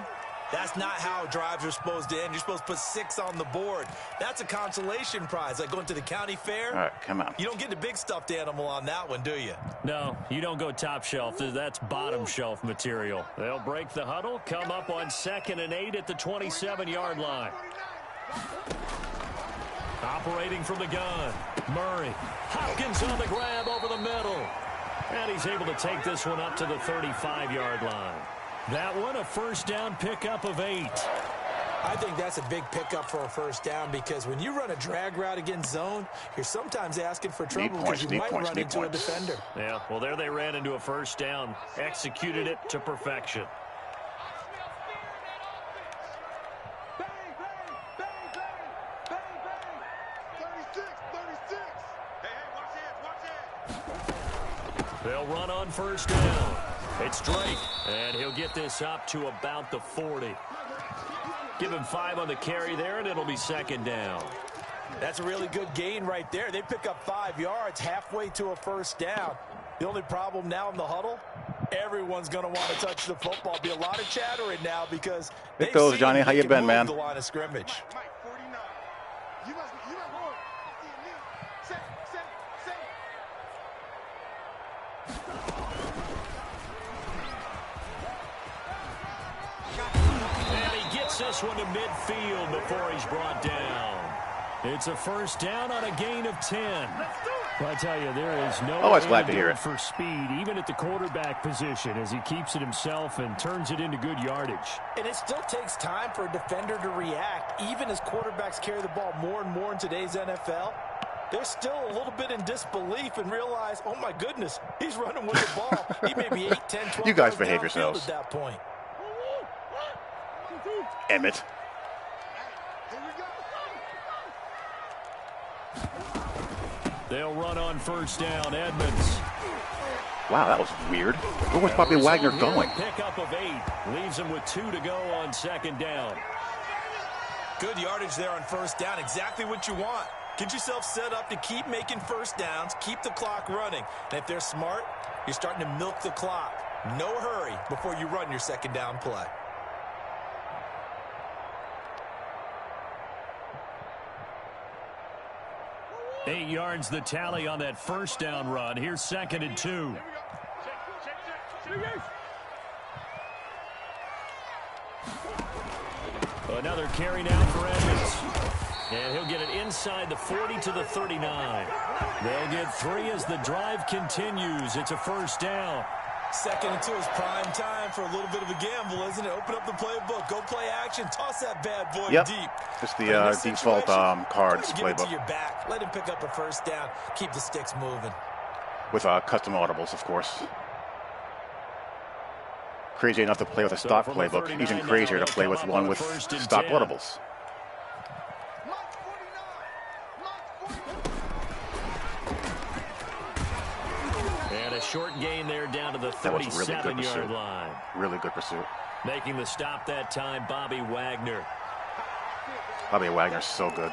C: that's not how drives are supposed to end. You're supposed to put 6 on the board. That's a consolation prize, like going to the county fair.
A: All right, come on.
C: You don't get the big stuffed animal on that one, do you?
B: No, you don't go top shelf. That's bottom shelf material. They'll break the huddle, come up on 2nd and 8 at the 27-yard line. Operating from the gun, Murray. Hopkins on the grab over the middle. And he's able to take this one up to the 35-yard line. That one, a first down pickup of 8.
E: I think that's a big pickup for a first down because when you run a drag route against zone, you're sometimes asking for trouble because you might run into a defender.
B: Yeah, well, there they ran into a first down. Executed it to perfection. They'll run on first down. It's Drake, and he'll get this up to about the 40. Give him 5 on the carry there, and it'll be second down.
C: That's a really good gain right there. They pick up 5 yards halfway to a first down. The only problem now in the huddle, everyone's going to want to touch the football. Be a lot of chattering now because
A: it goes, Johnny. How you been, man?
C: The line of scrimmage.
B: This one to midfield before he's brought down. It's a first down on a gain of 10.
F: Well, I tell you, there is no
A: I was glad to hear it
F: for speed, even at the quarterback position, as he keeps it himself and turns it into good yardage.
E: And it still takes time for a defender to react, even as quarterbacks carry the ball more and more in today's NFL. They're still a little bit in disbelief and realize, oh my goodness, he's running with the ball. He may be 8, 10, 12
A: you guys behave
E: yards
A: yourselves
E: at that point.
A: Emmett.
B: They'll run on first down. Edmonds.
A: Wow, that was weird. Where was Bobby Wagner going?
B: Pickup of 8. Leaves him with 2 to go on second down.
C: Good yardage there on first down. Exactly what you want. Get yourself set up to keep making first downs, keep the clock running. And if they're smart, you're starting to milk the clock. No hurry before you run your second down play.
B: Eight yards the tally on that first down run. Here's second and 2. Another carry now for Edmonds. And he'll get it inside the 40 to the 39. They'll get 3 as the drive continues. It's a first down.
C: Second and 2 is prime time for a little bit of a gamble, isn't it? Open up the playbook. Go play action. Toss that bad boy deep.
A: It's the default cards playbook.
C: Give it to your back. Let him pick up a first down. Keep the sticks moving.
A: With custom audibles, of course. Crazy enough to play with a stock playbook. Even crazier to play with one with stock audibles.
B: Short gain there down to the 37-yard line.
A: Really good pursuit.
B: Making the stop that time, Bobby Wagner.
A: Bobby Wagner's so good.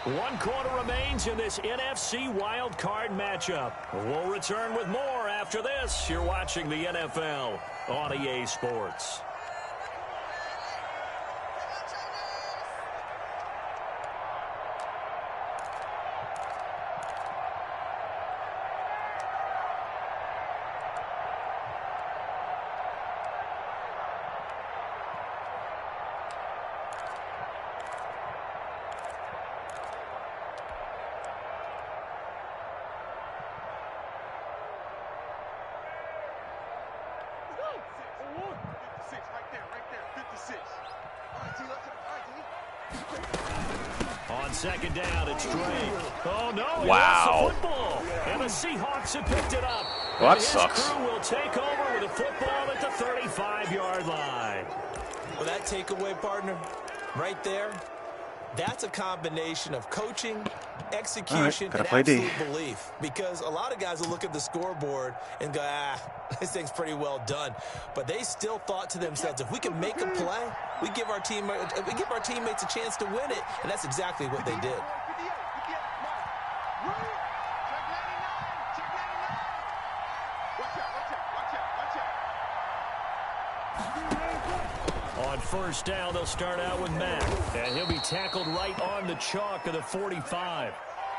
B: One quarter remains in this NFC Wildcard matchup. We'll return with more after this. You're watching the NFL on EA Sports. On second down, it's Drake. Oh, no.
A: Wow.
B: The football. And the Seahawks have picked it up.
A: Well, that
B: his
A: sucks.
B: Crew will take over with a football at the 35-yard line.
C: Well, that takeaway, partner, right there, that's a combination of coaching, execution, and absolute belief. Because a lot of guys will look at the scoreboard and go, this thing's pretty well done. But they still thought to themselves, if we can make a play, we give our teammates a chance to win it. And that's exactly what they did.
B: On first down, they'll start out with Mack. And he'll be tackled right on the chalk of the 45.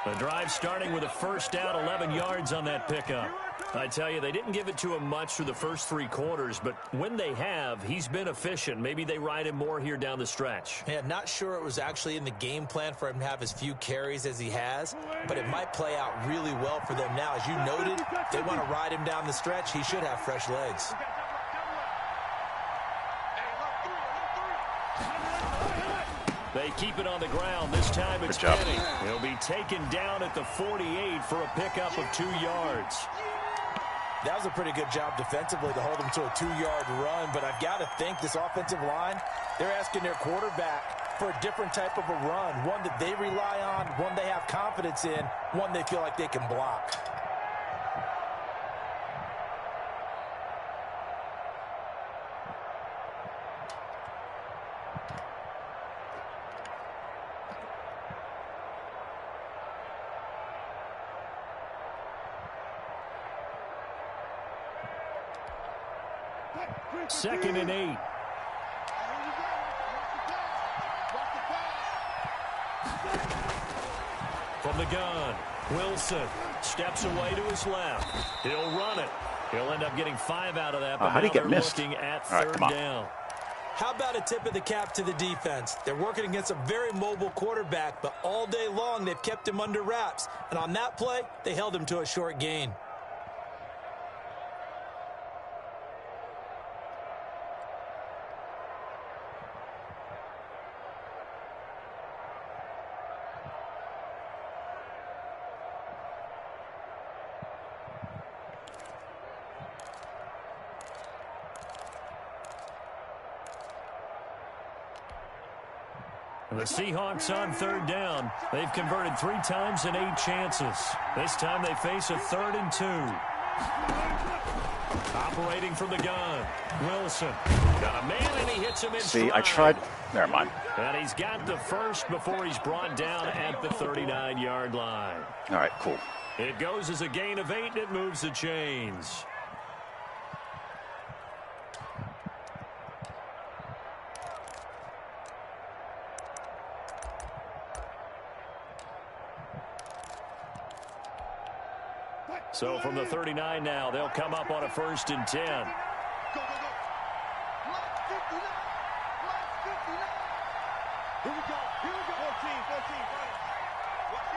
B: The drive starting with a first down, 11 yards on that pickup. I tell you, they didn't give it to him much through the first 3 quarters, but when they have, he's been efficient. Maybe they ride him more here down the stretch.
E: Yeah, not sure it was actually in the game plan for him to have as few carries as he has, but it might play out really well for them now. As you noted, they want to ride him down the stretch. He should have fresh legs.
B: They keep it on the ground. This time it's Penny. He'll be taken down at the 48 for a pickup of 2 yards.
C: That was a pretty good job defensively to hold him to a 2-yard run, but I've got to think this offensive line, they're asking their quarterback for a different type of a run, one that they rely on, one they have confidence in, one they feel like they can block.
B: Second and 8. From the gun, Wilson steps away to his left. He'll run it. He'll end up getting 5 out of that, but
A: how did he get missed?
B: looking at
A: All right,
B: third
A: come on.
B: down.
C: How about a tip of the cap to the defense? They're working against a very mobile quarterback, but all day long they've kept him under wraps. And on that play, they held him to a short gain.
B: The Seahawks on third down. They've converted 3 times in 8 chances. This time they face a 3rd and 2. Operating from the gun. Wilson. Got a man and he hits him in stride.
A: See, I tried. Never mind.
B: And he's got the first before he's brought down at the 39-yard line.
A: All right, cool.
B: It goes as a gain of 8 and it moves the chains. So from the 39 now, they'll come up on a 1st and 10.
D: Go, go, go. Block 59. Block 59. Here we go. Here we go. 14. Watch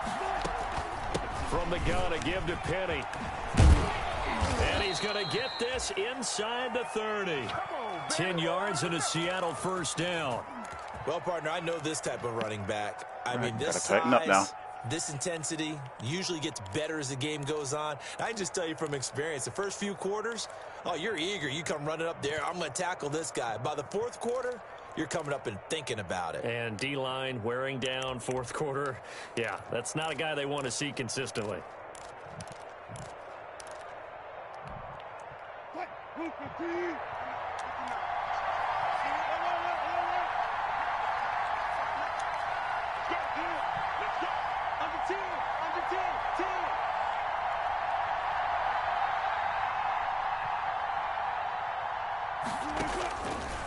D: it.
B: From the gun, a give to Penny. And he's going to get this inside the 30. 10 yards and a Seattle 1st down.
C: Well, partner, I know this type of running back. I mean, this
A: gotta tighten up now.
C: size, this intensity usually gets better as the game goes on. I can just tell you from experience, the first few quarters, oh, you're eager. You come running up there. I'm going to tackle this guy. By the 4th quarter, you're coming up and thinking about it.
B: And D-line wearing down 4th quarter. Yeah, that's not a guy they want to see consistently.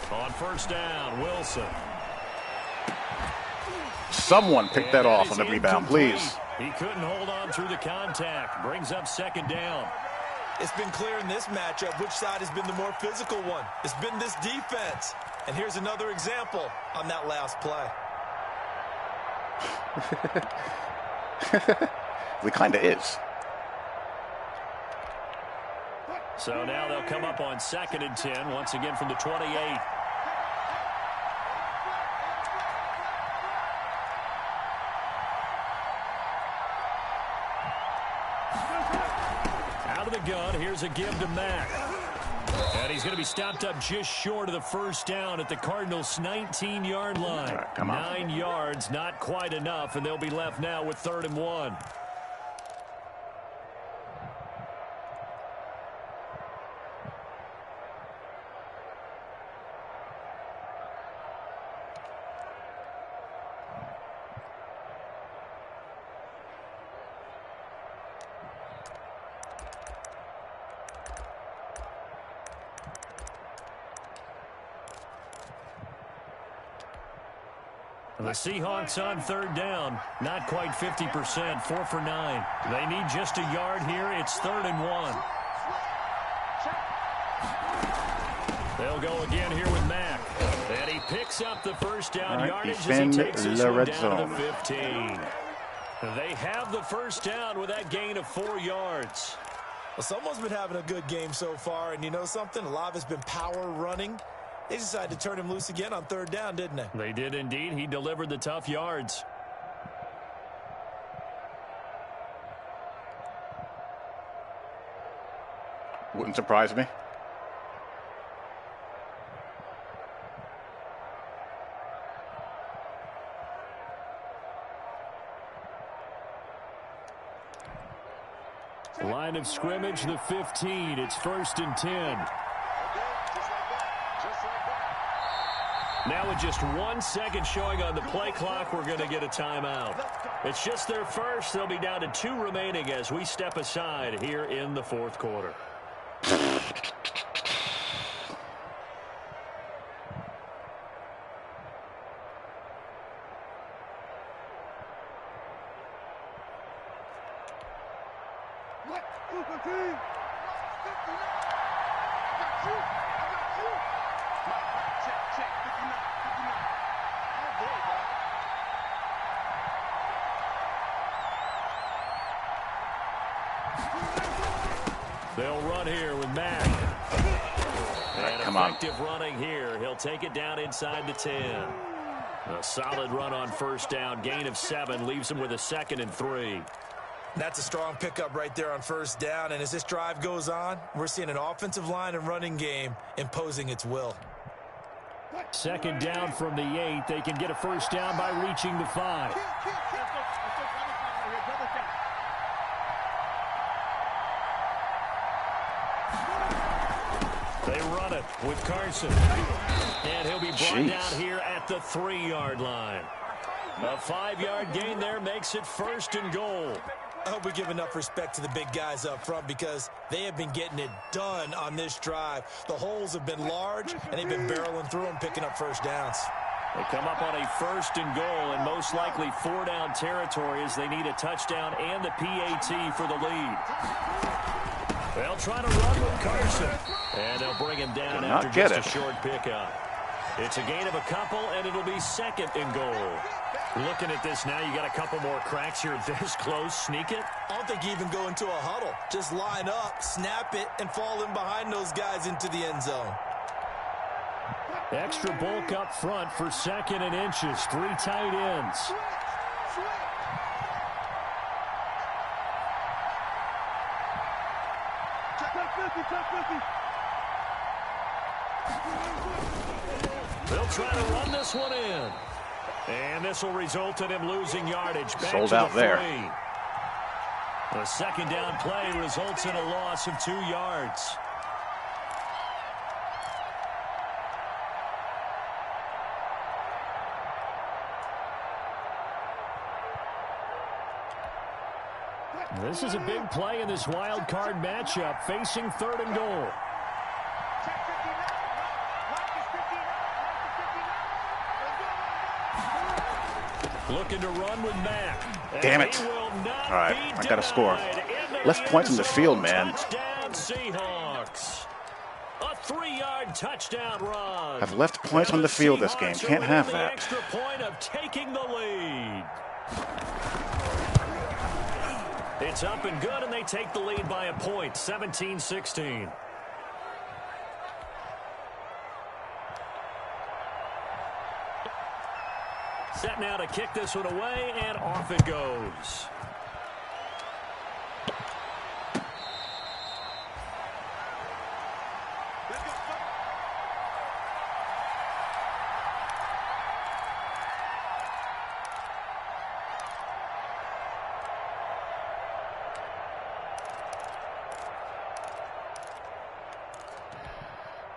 B: On 1st down, Wilson.
A: Someone pick that off on the rebound, please.
B: He couldn't hold on through the contact. Brings up 2nd down.
C: It's been clear in this matchup which side has been the more physical one. It's been this defense. And here's another example on that last play.
A: It kind of is.
B: So now they'll come up on 2nd and 10, once again from the 28. Out of the gun, here's a give to Mack. And he's going to be stopped up just short of the 1st down at the Cardinals' 19-yard line.
A: Right, come on.
B: 9 yards, not quite enough, and they'll be left now with 3rd and 1.
F: The Seahawks on third down, not quite 50%, 4 for 9. They need just a yard here. It's 3rd and 1. They'll go again here with Mack. And he picks up the first down yardage as he takes this one down to the 15. They have the first down with that gain of 4 yards.
E: Well, someone's been having a good game so far, and you know something? A lot of it's been power running. They decided to turn him loose again on 3rd down, didn't they?
F: They did indeed. He delivered the tough yards.
A: Wouldn't surprise me.
F: Line of scrimmage, the 15. It's 1st and 10. Now with just 1 second showing on the play clock, we're going to get a timeout. It's just their first. They'll be down to 2 remaining as we step aside here in the 4th quarter. They'll run here with Mack. And effective running here. He'll take it down inside the 10. A solid run on 1st down. Gain of 7 leaves him with a 2nd and 3.
E: That's a strong pickup right there on 1st down. And as this drive goes on, we're seeing an offensive line and running game imposing its will.
F: 2nd down from the 8. They can get a 1st down by reaching the 5. They run it with Carson. And he'll be brought down here at the 3-yard line. A 5-yard gain there makes it 1st and goal.
E: I hope we give enough respect to the big guys up front because they have been getting it done on this drive. The holes have been large, and they've been barreling through them, picking up 1st downs.
F: They come up on a 1st and goal, and most likely 4-down territory as they need a touchdown and the PAT for the lead. They'll try to run with Carson. And they'll bring him down after just a short pickup. It's a gain of a couple, and it'll be 2nd and goal. Looking at this now, you got a couple more cracks here this close. Sneak it?
E: I don't think you even go into a huddle. Just line up, snap it, and fall in behind those guys into the end zone.
F: Extra bulk up front for 2nd and inches. 3 tight ends. They'll try to run this one in. And this will result in him losing yardage. Back
A: Sold
F: to
A: out
F: the 3.
A: there.
F: The 2nd down play results in a loss of 2 yards. This is a big play in this wild card matchup, facing 3rd and goal. Looking to run with Mack.
A: Damn it. All right, I got to score. Less points in the field, man.
F: Touchdown, Seahawks. A 3-yard touchdown run.
A: I've left points on the field this game. Can't have that.
F: Extra point of taking the lead. It's up and good, and they take the lead by a point, 17-16. Set now to kick this one away, and off it goes.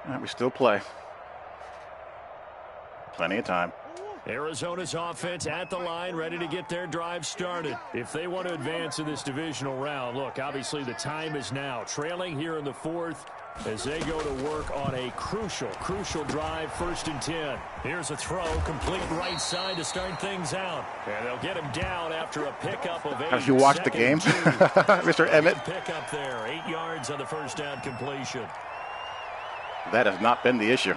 A: All right, we still play. Plenty of time.
F: Arizona's offense at the line, ready to get their drive started. If they want to advance in this divisional round, look, obviously the time is now. Trailing here in the 4th,
B: as they go to work on a crucial drive, 1st and 10. Here's a throw, complete right side to start things out. And they'll get him down after a pickup of 8.
A: Have you watched the game, Mr. Emmett?
B: Pickup there, 8 yards on the 1st down completion.
A: That has not been the issue.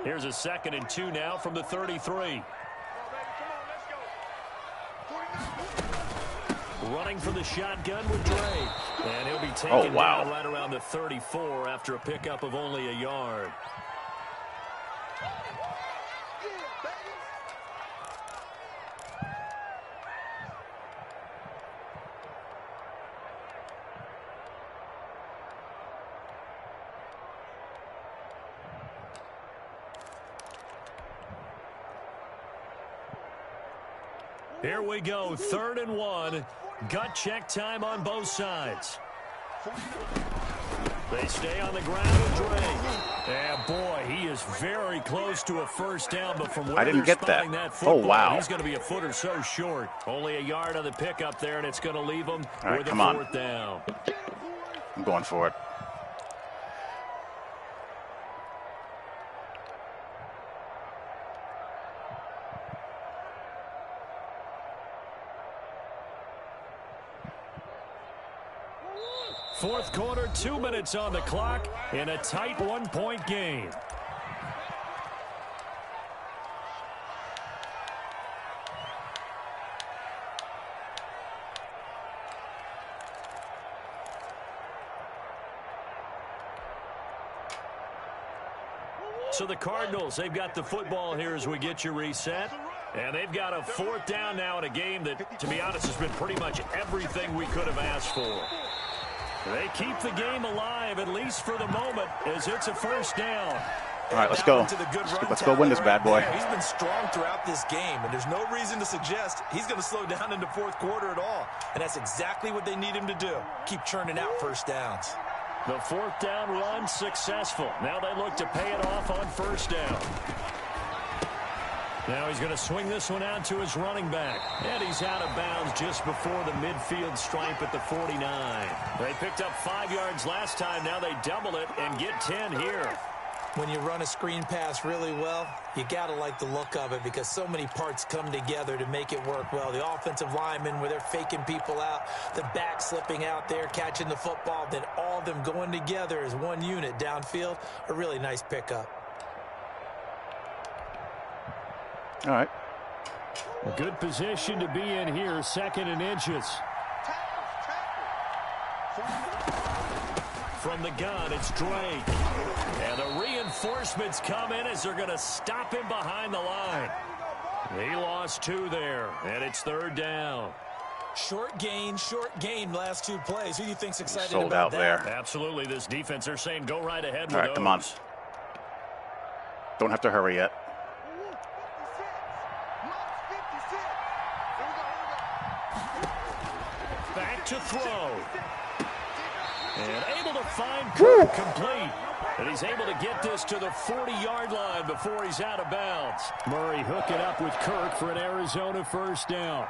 B: Here's a 2nd and 2 now from the 33. Running for the shotgun with Dre. And he'll be taken down right around the 34 after a pickup of only a yard. Here we go, 3rd and 1. Gut check time on both sides. They stay on the ground with Dre. And boy, he is very close to a 1st down, but from where
A: I didn't get that.
B: Football,
A: oh, wow.
B: He's going to be a foot or so short. Only a yard on the pickup there, and it's going to leave him with a 4th down.
A: I'm going for it.
B: Fourth quarter, 2 minutes on the clock in a tight 1-point game. So the Cardinals, they've got the football here as we get you reset. And they've got a 4th down now in a game that, to be honest, has been pretty much everything we could have asked for. They keep the game alive, at least for the moment, as it's a 1st down.
A: All right, let's go. Let's go win this bad boy.
C: He's been strong throughout this game, and there's no reason to suggest he's going to slow down in the 4th quarter at all. And that's exactly what they need him to do. Keep churning out 1st downs.
B: The 4th down run successful. Now they look to pay it off on 1st down. Now he's going to swing this one out to his running back. And he's out of bounds just before the midfield stripe at the 49. They picked up 5 yards last time. Now they double it and get 10 here.
E: When you run a screen pass really well, you got to like the look of it because so many parts come together to make it work well. The offensive linemen, where they're faking people out, the back slipping out there, catching the football, then all of them going together as one unit downfield. A really nice pickup.
A: All right.
B: Good position to be in here, 2nd and inches. From the gun, it's Drake. And the reinforcements come in as they're going to stop him behind the line. He lost 2 there, and it's 3rd down.
E: Short gain last 2 plays. Who do you think's excited
A: Sold
E: about
A: out
E: that?
A: there.
B: Absolutely. This defense, they're saying go right ahead with
A: All right,
B: those.
A: come on. Don't have to hurry yet.
B: Back to throw. And able to find Kirk complete. And he's able to get this to the 40-yard line before he's out of bounds. Murray hooking up with Kirk for an Arizona 1st down.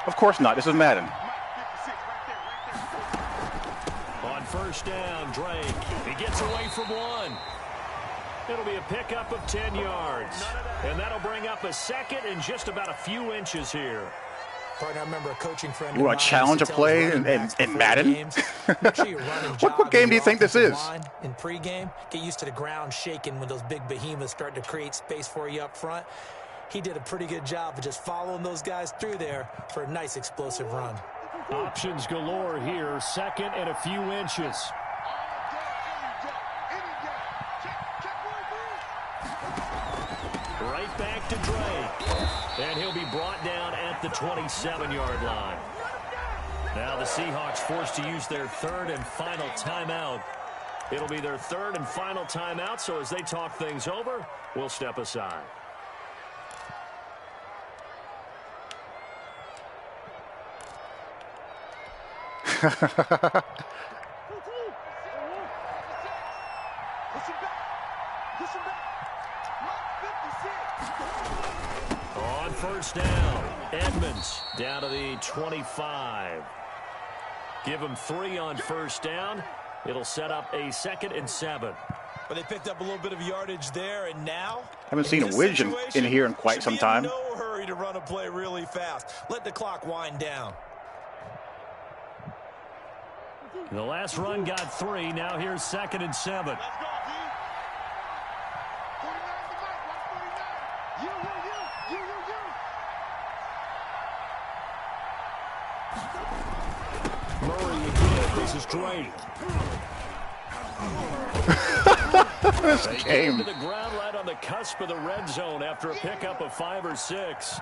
A: Of course not. This is Madden.
B: On 1st down, Drake. He gets away from 1. It'll be a pickup of 10 yards. And that'll bring up a 2nd and just about a few inches here.
E: Partner, I remember a coaching friend.
A: You want to challenge a play in Madden? What game do you think this is?
E: In pregame, get used to the ground shaking when those big behemoths start to create space for you up front. He did a pretty good job of just following those guys through there for a nice explosive run.
B: Options galore here, 2nd and a few inches. Right back to Drake. And he'll be brought down at the 27-yard line. Now the Seahawks forced to use their third and final timeout. It'll be their third and final timeout, so as they talk things over, we'll step aside. On first down, Edmonds down to the 25. Give him 3 on first down. It'll set up a 2nd and 7.
C: But they picked up a little bit of yardage there, and now
A: Haven't seen a Widge in here in quite some time.
C: No hurry to run a play really fast. Let the clock wind down.
B: The last run got 3. Now here's 2nd and 7. Murray again. This is great.
A: This game.
B: To the ground right on the cusp of the red zone after a pickup of 5 or 6.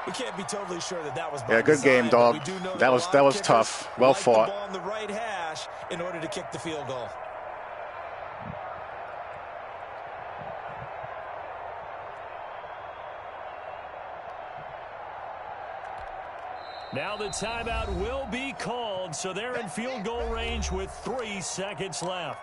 C: We can't be totally sure that was by
A: Yeah, good
C: design,
A: game, dog. That was tough. Well fought.
C: The ball on the right hash in order to kick the field goal.
B: Now the timeout will be called, so they're in field goal range with 3 seconds left.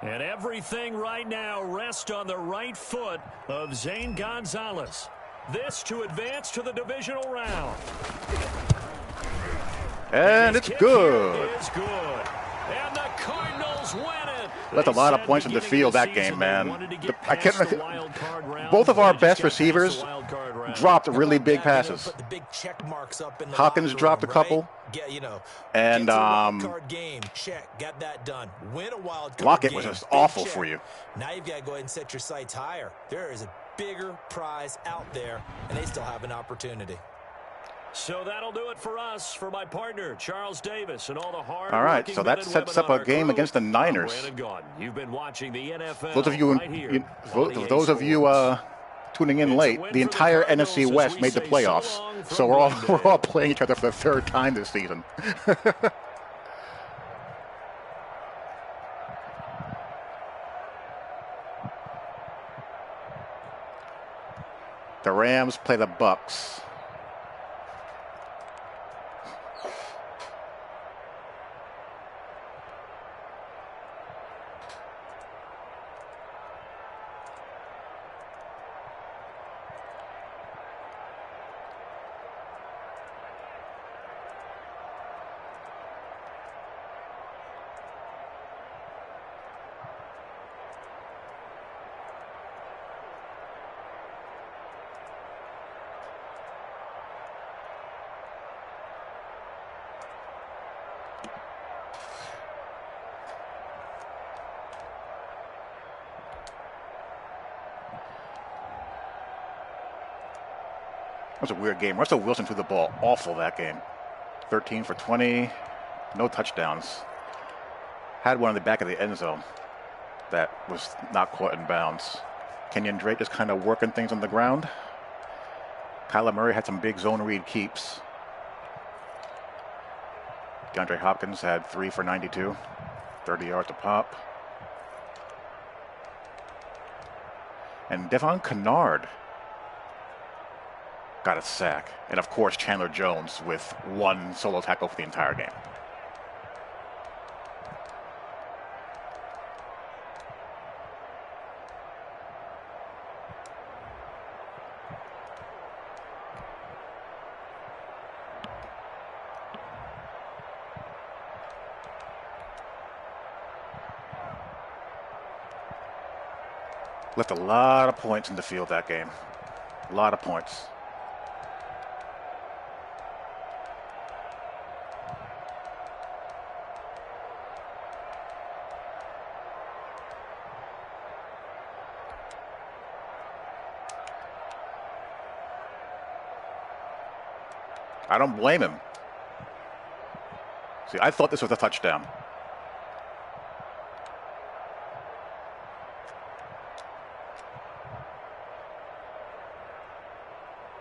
B: And everything right now rests on the right foot of Zane Gonzalez. This to advance to the divisional round.
A: And it's good.
B: It's good. And the Cardinals win it.
A: Left a lot of points in the field that game, man. I can't. Both of our best receivers dropped really big passes. Hopkins dropped a couple, and Lockett was just awful for you.
C: Now you've got to go ahead and set your sights higher. There is a bigger prize out there, and they still have an opportunity.
B: So that'll do it for us, for my partner, Charles Davis, and all the hard.
A: All right, so that sets up a game against the Niners.
B: You've been watching the NFL.
A: Those of you, tuning in late, the entire NFC West made the playoffs. So we're all playing each other for the 3rd time this season. The Rams play the Bucks. That was a weird game. Russell Wilson threw the ball awful that game. 13 for 20, no touchdowns. Had one in the back of the end zone that was not caught in bounds. Kenyon Drake just kind of working things on the ground. Kyler Murray had some big zone read keeps. DeAndre Hopkins had 3 for 92, 30 yards a pop. And Devon Kennard got a sack. And of course, Chandler Jones with 1 solo tackle for the entire game. Left a lot of points in the field that game. A lot of points. I don't blame him. See, I thought this was a touchdown.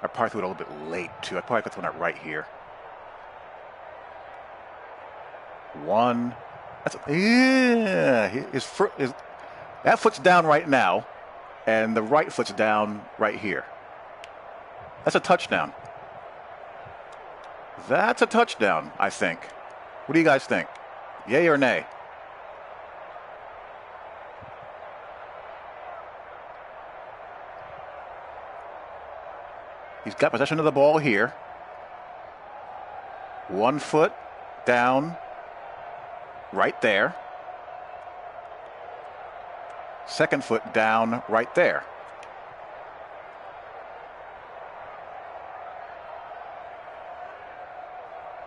A: I probably threw it a little bit late, too. I probably could have thrown it right here. One. That foot's down right now, and the right foot's down right here. That's a touchdown. That's a touchdown, I think. What do you guys think? Yay or nay? He's got possession of the ball here. 1 foot down right there. 2nd foot down right there.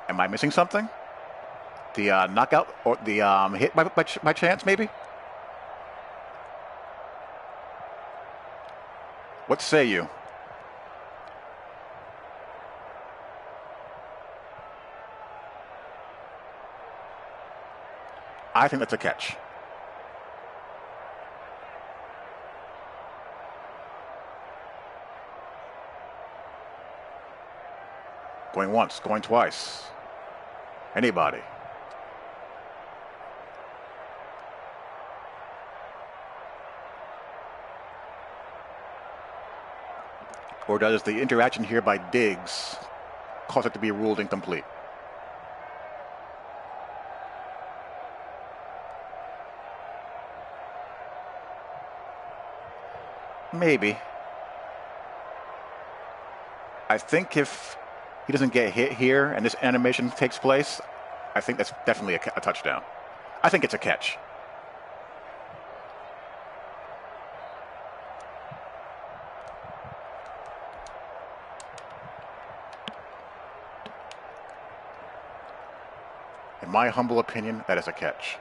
A: Am I missing something? The knockout or the hit by chance, maybe? What say you? I think that's a catch. Going once, going twice. Anybody? Or does the interaction here by Diggs cause it to be ruled incomplete? Maybe. I think if he doesn't get hit here and this animation takes place, I think that's definitely a touchdown. I think it's a catch. In my humble opinion, that is a catch.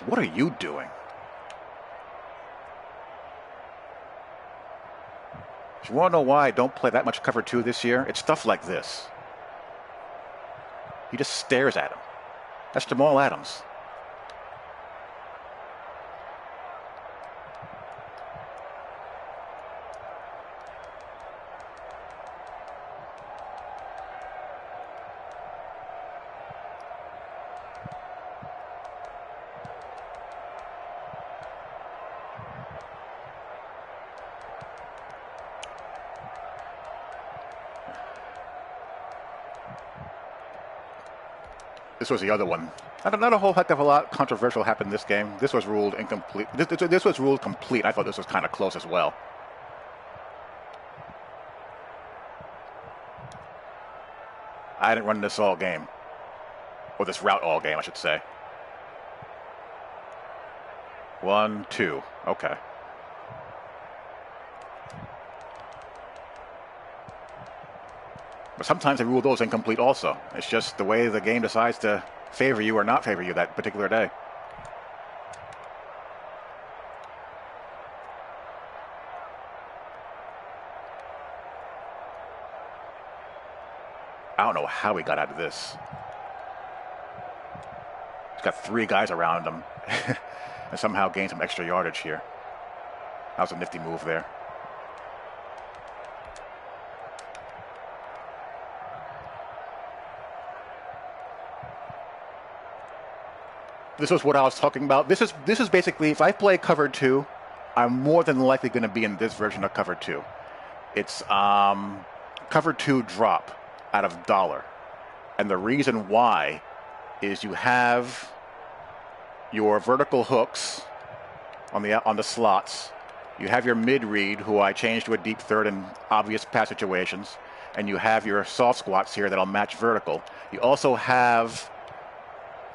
A: What are you doing? You want to know why I don't play that much cover 2 this year? It's stuff like this. He just stares at him. That's Jamal Adams. This was the other one. Not a whole heck of a lot controversial happened this game. This was ruled incomplete. This was ruled complete. I thought this was kind of close as well. I didn't run this all game. Or this route all game, I should say. 1, 2. Okay. But sometimes they rule those incomplete also. It's just the way the game decides to favor you or not favor you that particular day. I don't know how he got out of this. He's got 3 guys around him and somehow gained some extra yardage here. That was a nifty move there. This is what I was talking about. This is basically, if I play cover 2, I'm more than likely going to be in this version of cover 2. It's cover 2 drop out of $. And the reason why is you have your vertical hooks on the slots. You have your mid read, who I changed to a deep third in obvious pass situations, and you have your soft squats here that'll match vertical. You also have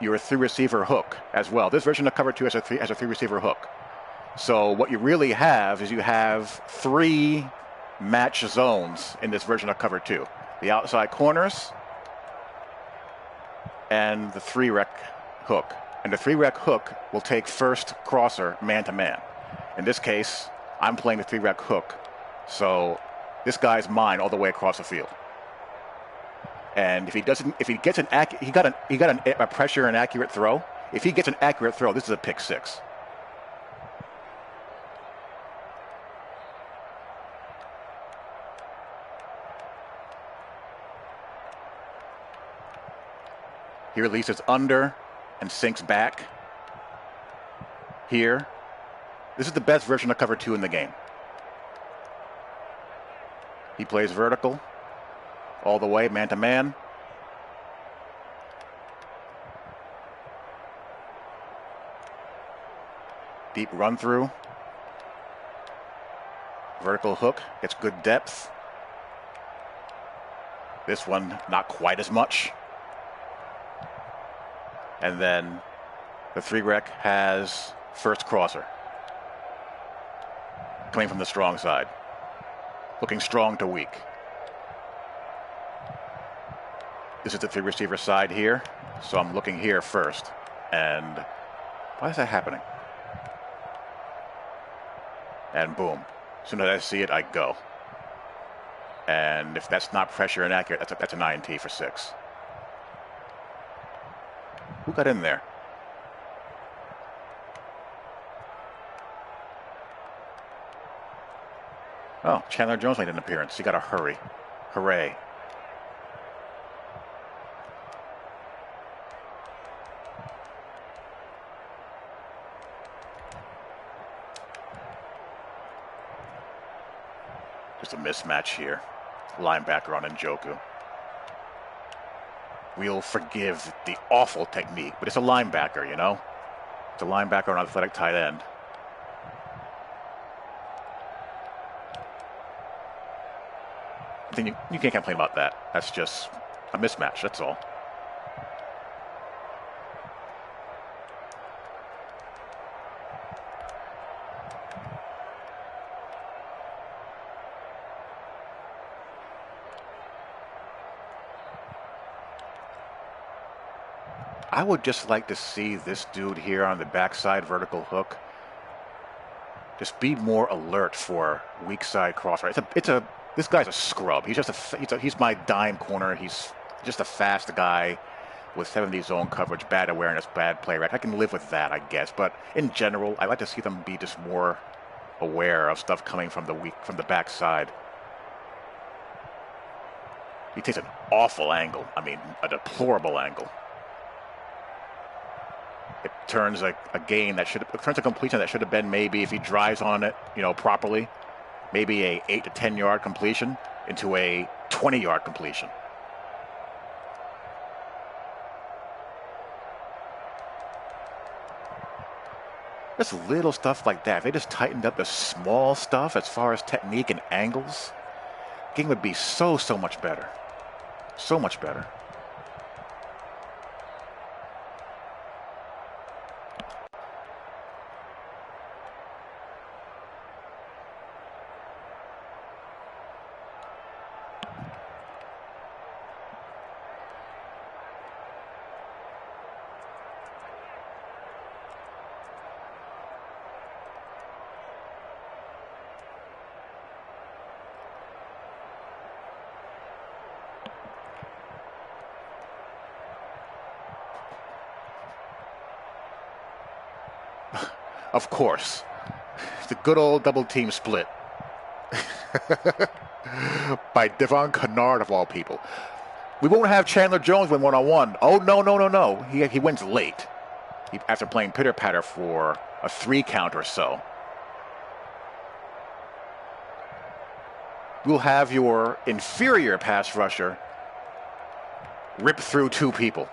A: your 3 receiver hook as well. This version of cover 2 has a 3 receiver hook. So what you really have is you have 3 match zones in this version of cover 2. The outside corners and the 3 rec hook. And the 3 rec hook will take first crosser man to man. In this case, I'm playing the 3 rec hook. So this guy's mine all the way across the field. And if he got a pressure and accurate throw. If he gets an accurate throw, this is a pick 6. He releases under and sinks back. Here. This is the best version of cover 2 in the game. He plays vertical all the way, man to man. Deep run through. Vertical hook, gets good depth. This one, not quite as much. And then the 3-rec has first crosser. Coming from the strong side. Looking strong to weak. This is the 3-receiver side here. So I'm looking here first. And why is that happening? And boom. As soon as I see it, I go. And if that's not pressure and accurate, that's an INT for 6. Who got in there? Oh, Chandler Jones made an appearance. He got a hurry. Hooray. Just a mismatch here. Linebacker on Njoku. We'll forgive the awful technique, but it's a linebacker, you know? It's a linebacker on an athletic tight end. I think you can't complain about that. That's just a mismatch, that's all. I would just like to see this dude here on the backside vertical hook just be more alert for weak side crosser. This guy's a scrub. He's my dime corner. He's just a fast guy with 70 zone coverage, bad awareness, bad play rec. I can live with that, I guess. But in general, I like to see them be just more aware of stuff coming from the backside. He takes an awful angle. I mean, a deplorable angle. It turns a completion that should have been maybe, if he drives on it, properly, maybe a 8 to 10 yard completion into a 20-yard completion. Just little stuff like that. If they just tightened up the small stuff as far as technique and angles, the game would be so much better. So much better. Of course. The good old double team split. By Devon Kennard of all people. We won't have Chandler Jones win one-on-one. Oh, no. He wins late. After playing pitter-patter for a 3 count or so. We'll have your inferior pass rusher rip through 2 people.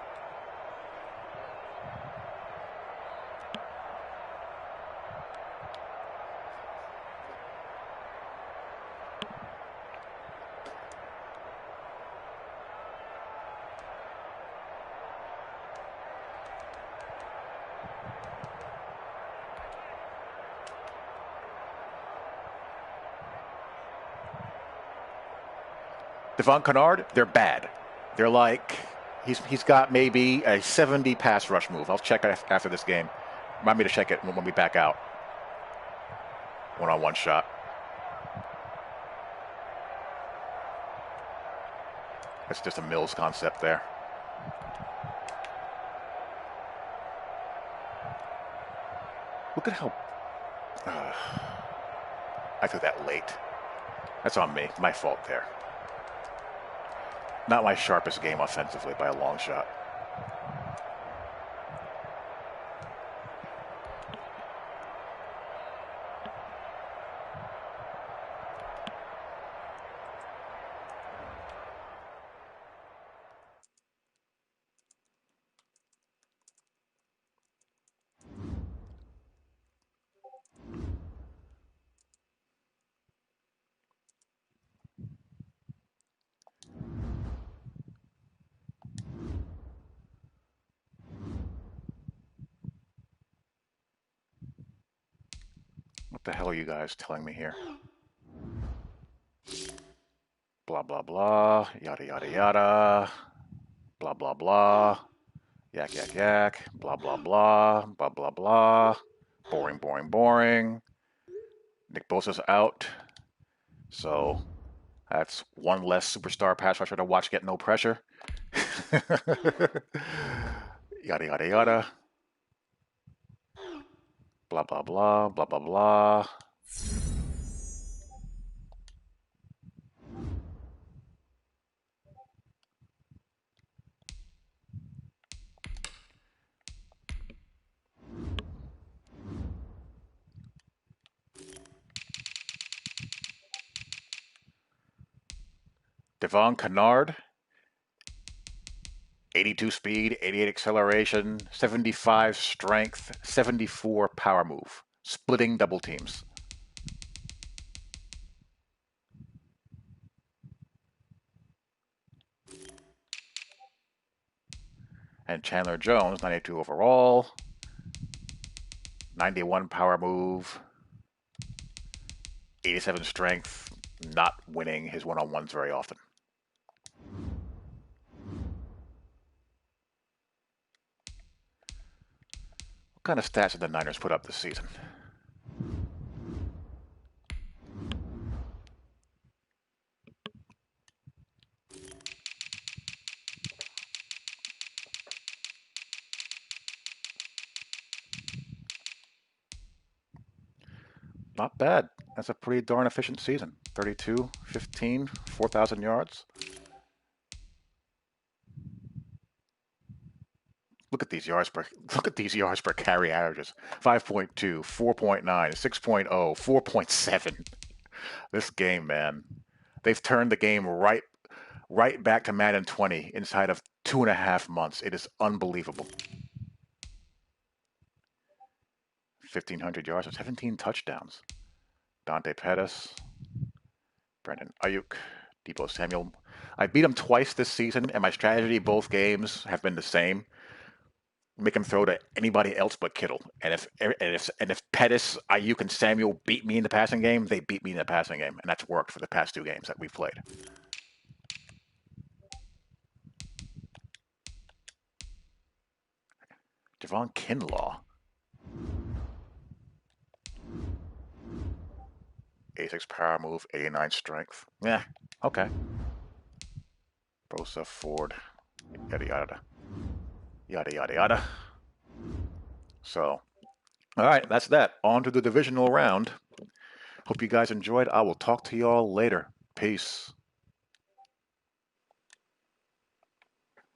A: Devon Kennard, they're bad. They're like, he's got maybe a 70 pass rush move. I'll check it after this game. Remind me to check it when we back out. One-on-one shot. That's just a Mills concept there. Look at how... I threw that late. That's on me. My fault there. Not my sharpest game offensively by a long shot. What the hell are you guys telling me here? Blah, blah, blah. Yada, yada, yada. Blah, blah, blah. Yak, yak, yak. Blah, blah, blah. Blah, blah, blah. Boring, boring, boring. Nick Bosa's out. So that's one less superstar pass rusher to watch get no pressure. Yada, yada, yada. Blah, blah, blah. Blah, blah, blah. Devon Kennard, 82 speed, 88 acceleration, 75 strength, 74 power move, splitting double teams. And Chandler Jones, 92 overall, 91 power move, 87 strength, not winning his one-on-ones very often. What kind of stats did the Niners put up this season? Not bad. That's a pretty darn efficient season. 32, 15, 4,000 yards. Look at these yards per carry averages. 5.2, 4.9, 6.0, 4.7. This game, man. They've turned the game right back to Madden 20 inside of 2.5 months. It is unbelievable. 1,500 yards and 17 touchdowns. Dante Pettis, Brandon Ayuk, Deebo Samuel. I beat him twice this season, and my strategy both games have been the same. Make him throw to anybody else but Kittle. And if Pettis, Ayuk, and Samuel beat me in the passing game, they beat me in the passing game. And that's worked for the past 2 games that we've played. Javon Kinlaw. 86 power move, 89 strength. Yeah, okay. Bosa, Ford, yada, yada. Yada, yada, yada. So, all right, that's that. On to the divisional round. Hope you guys enjoyed. I will talk to y'all later. Peace.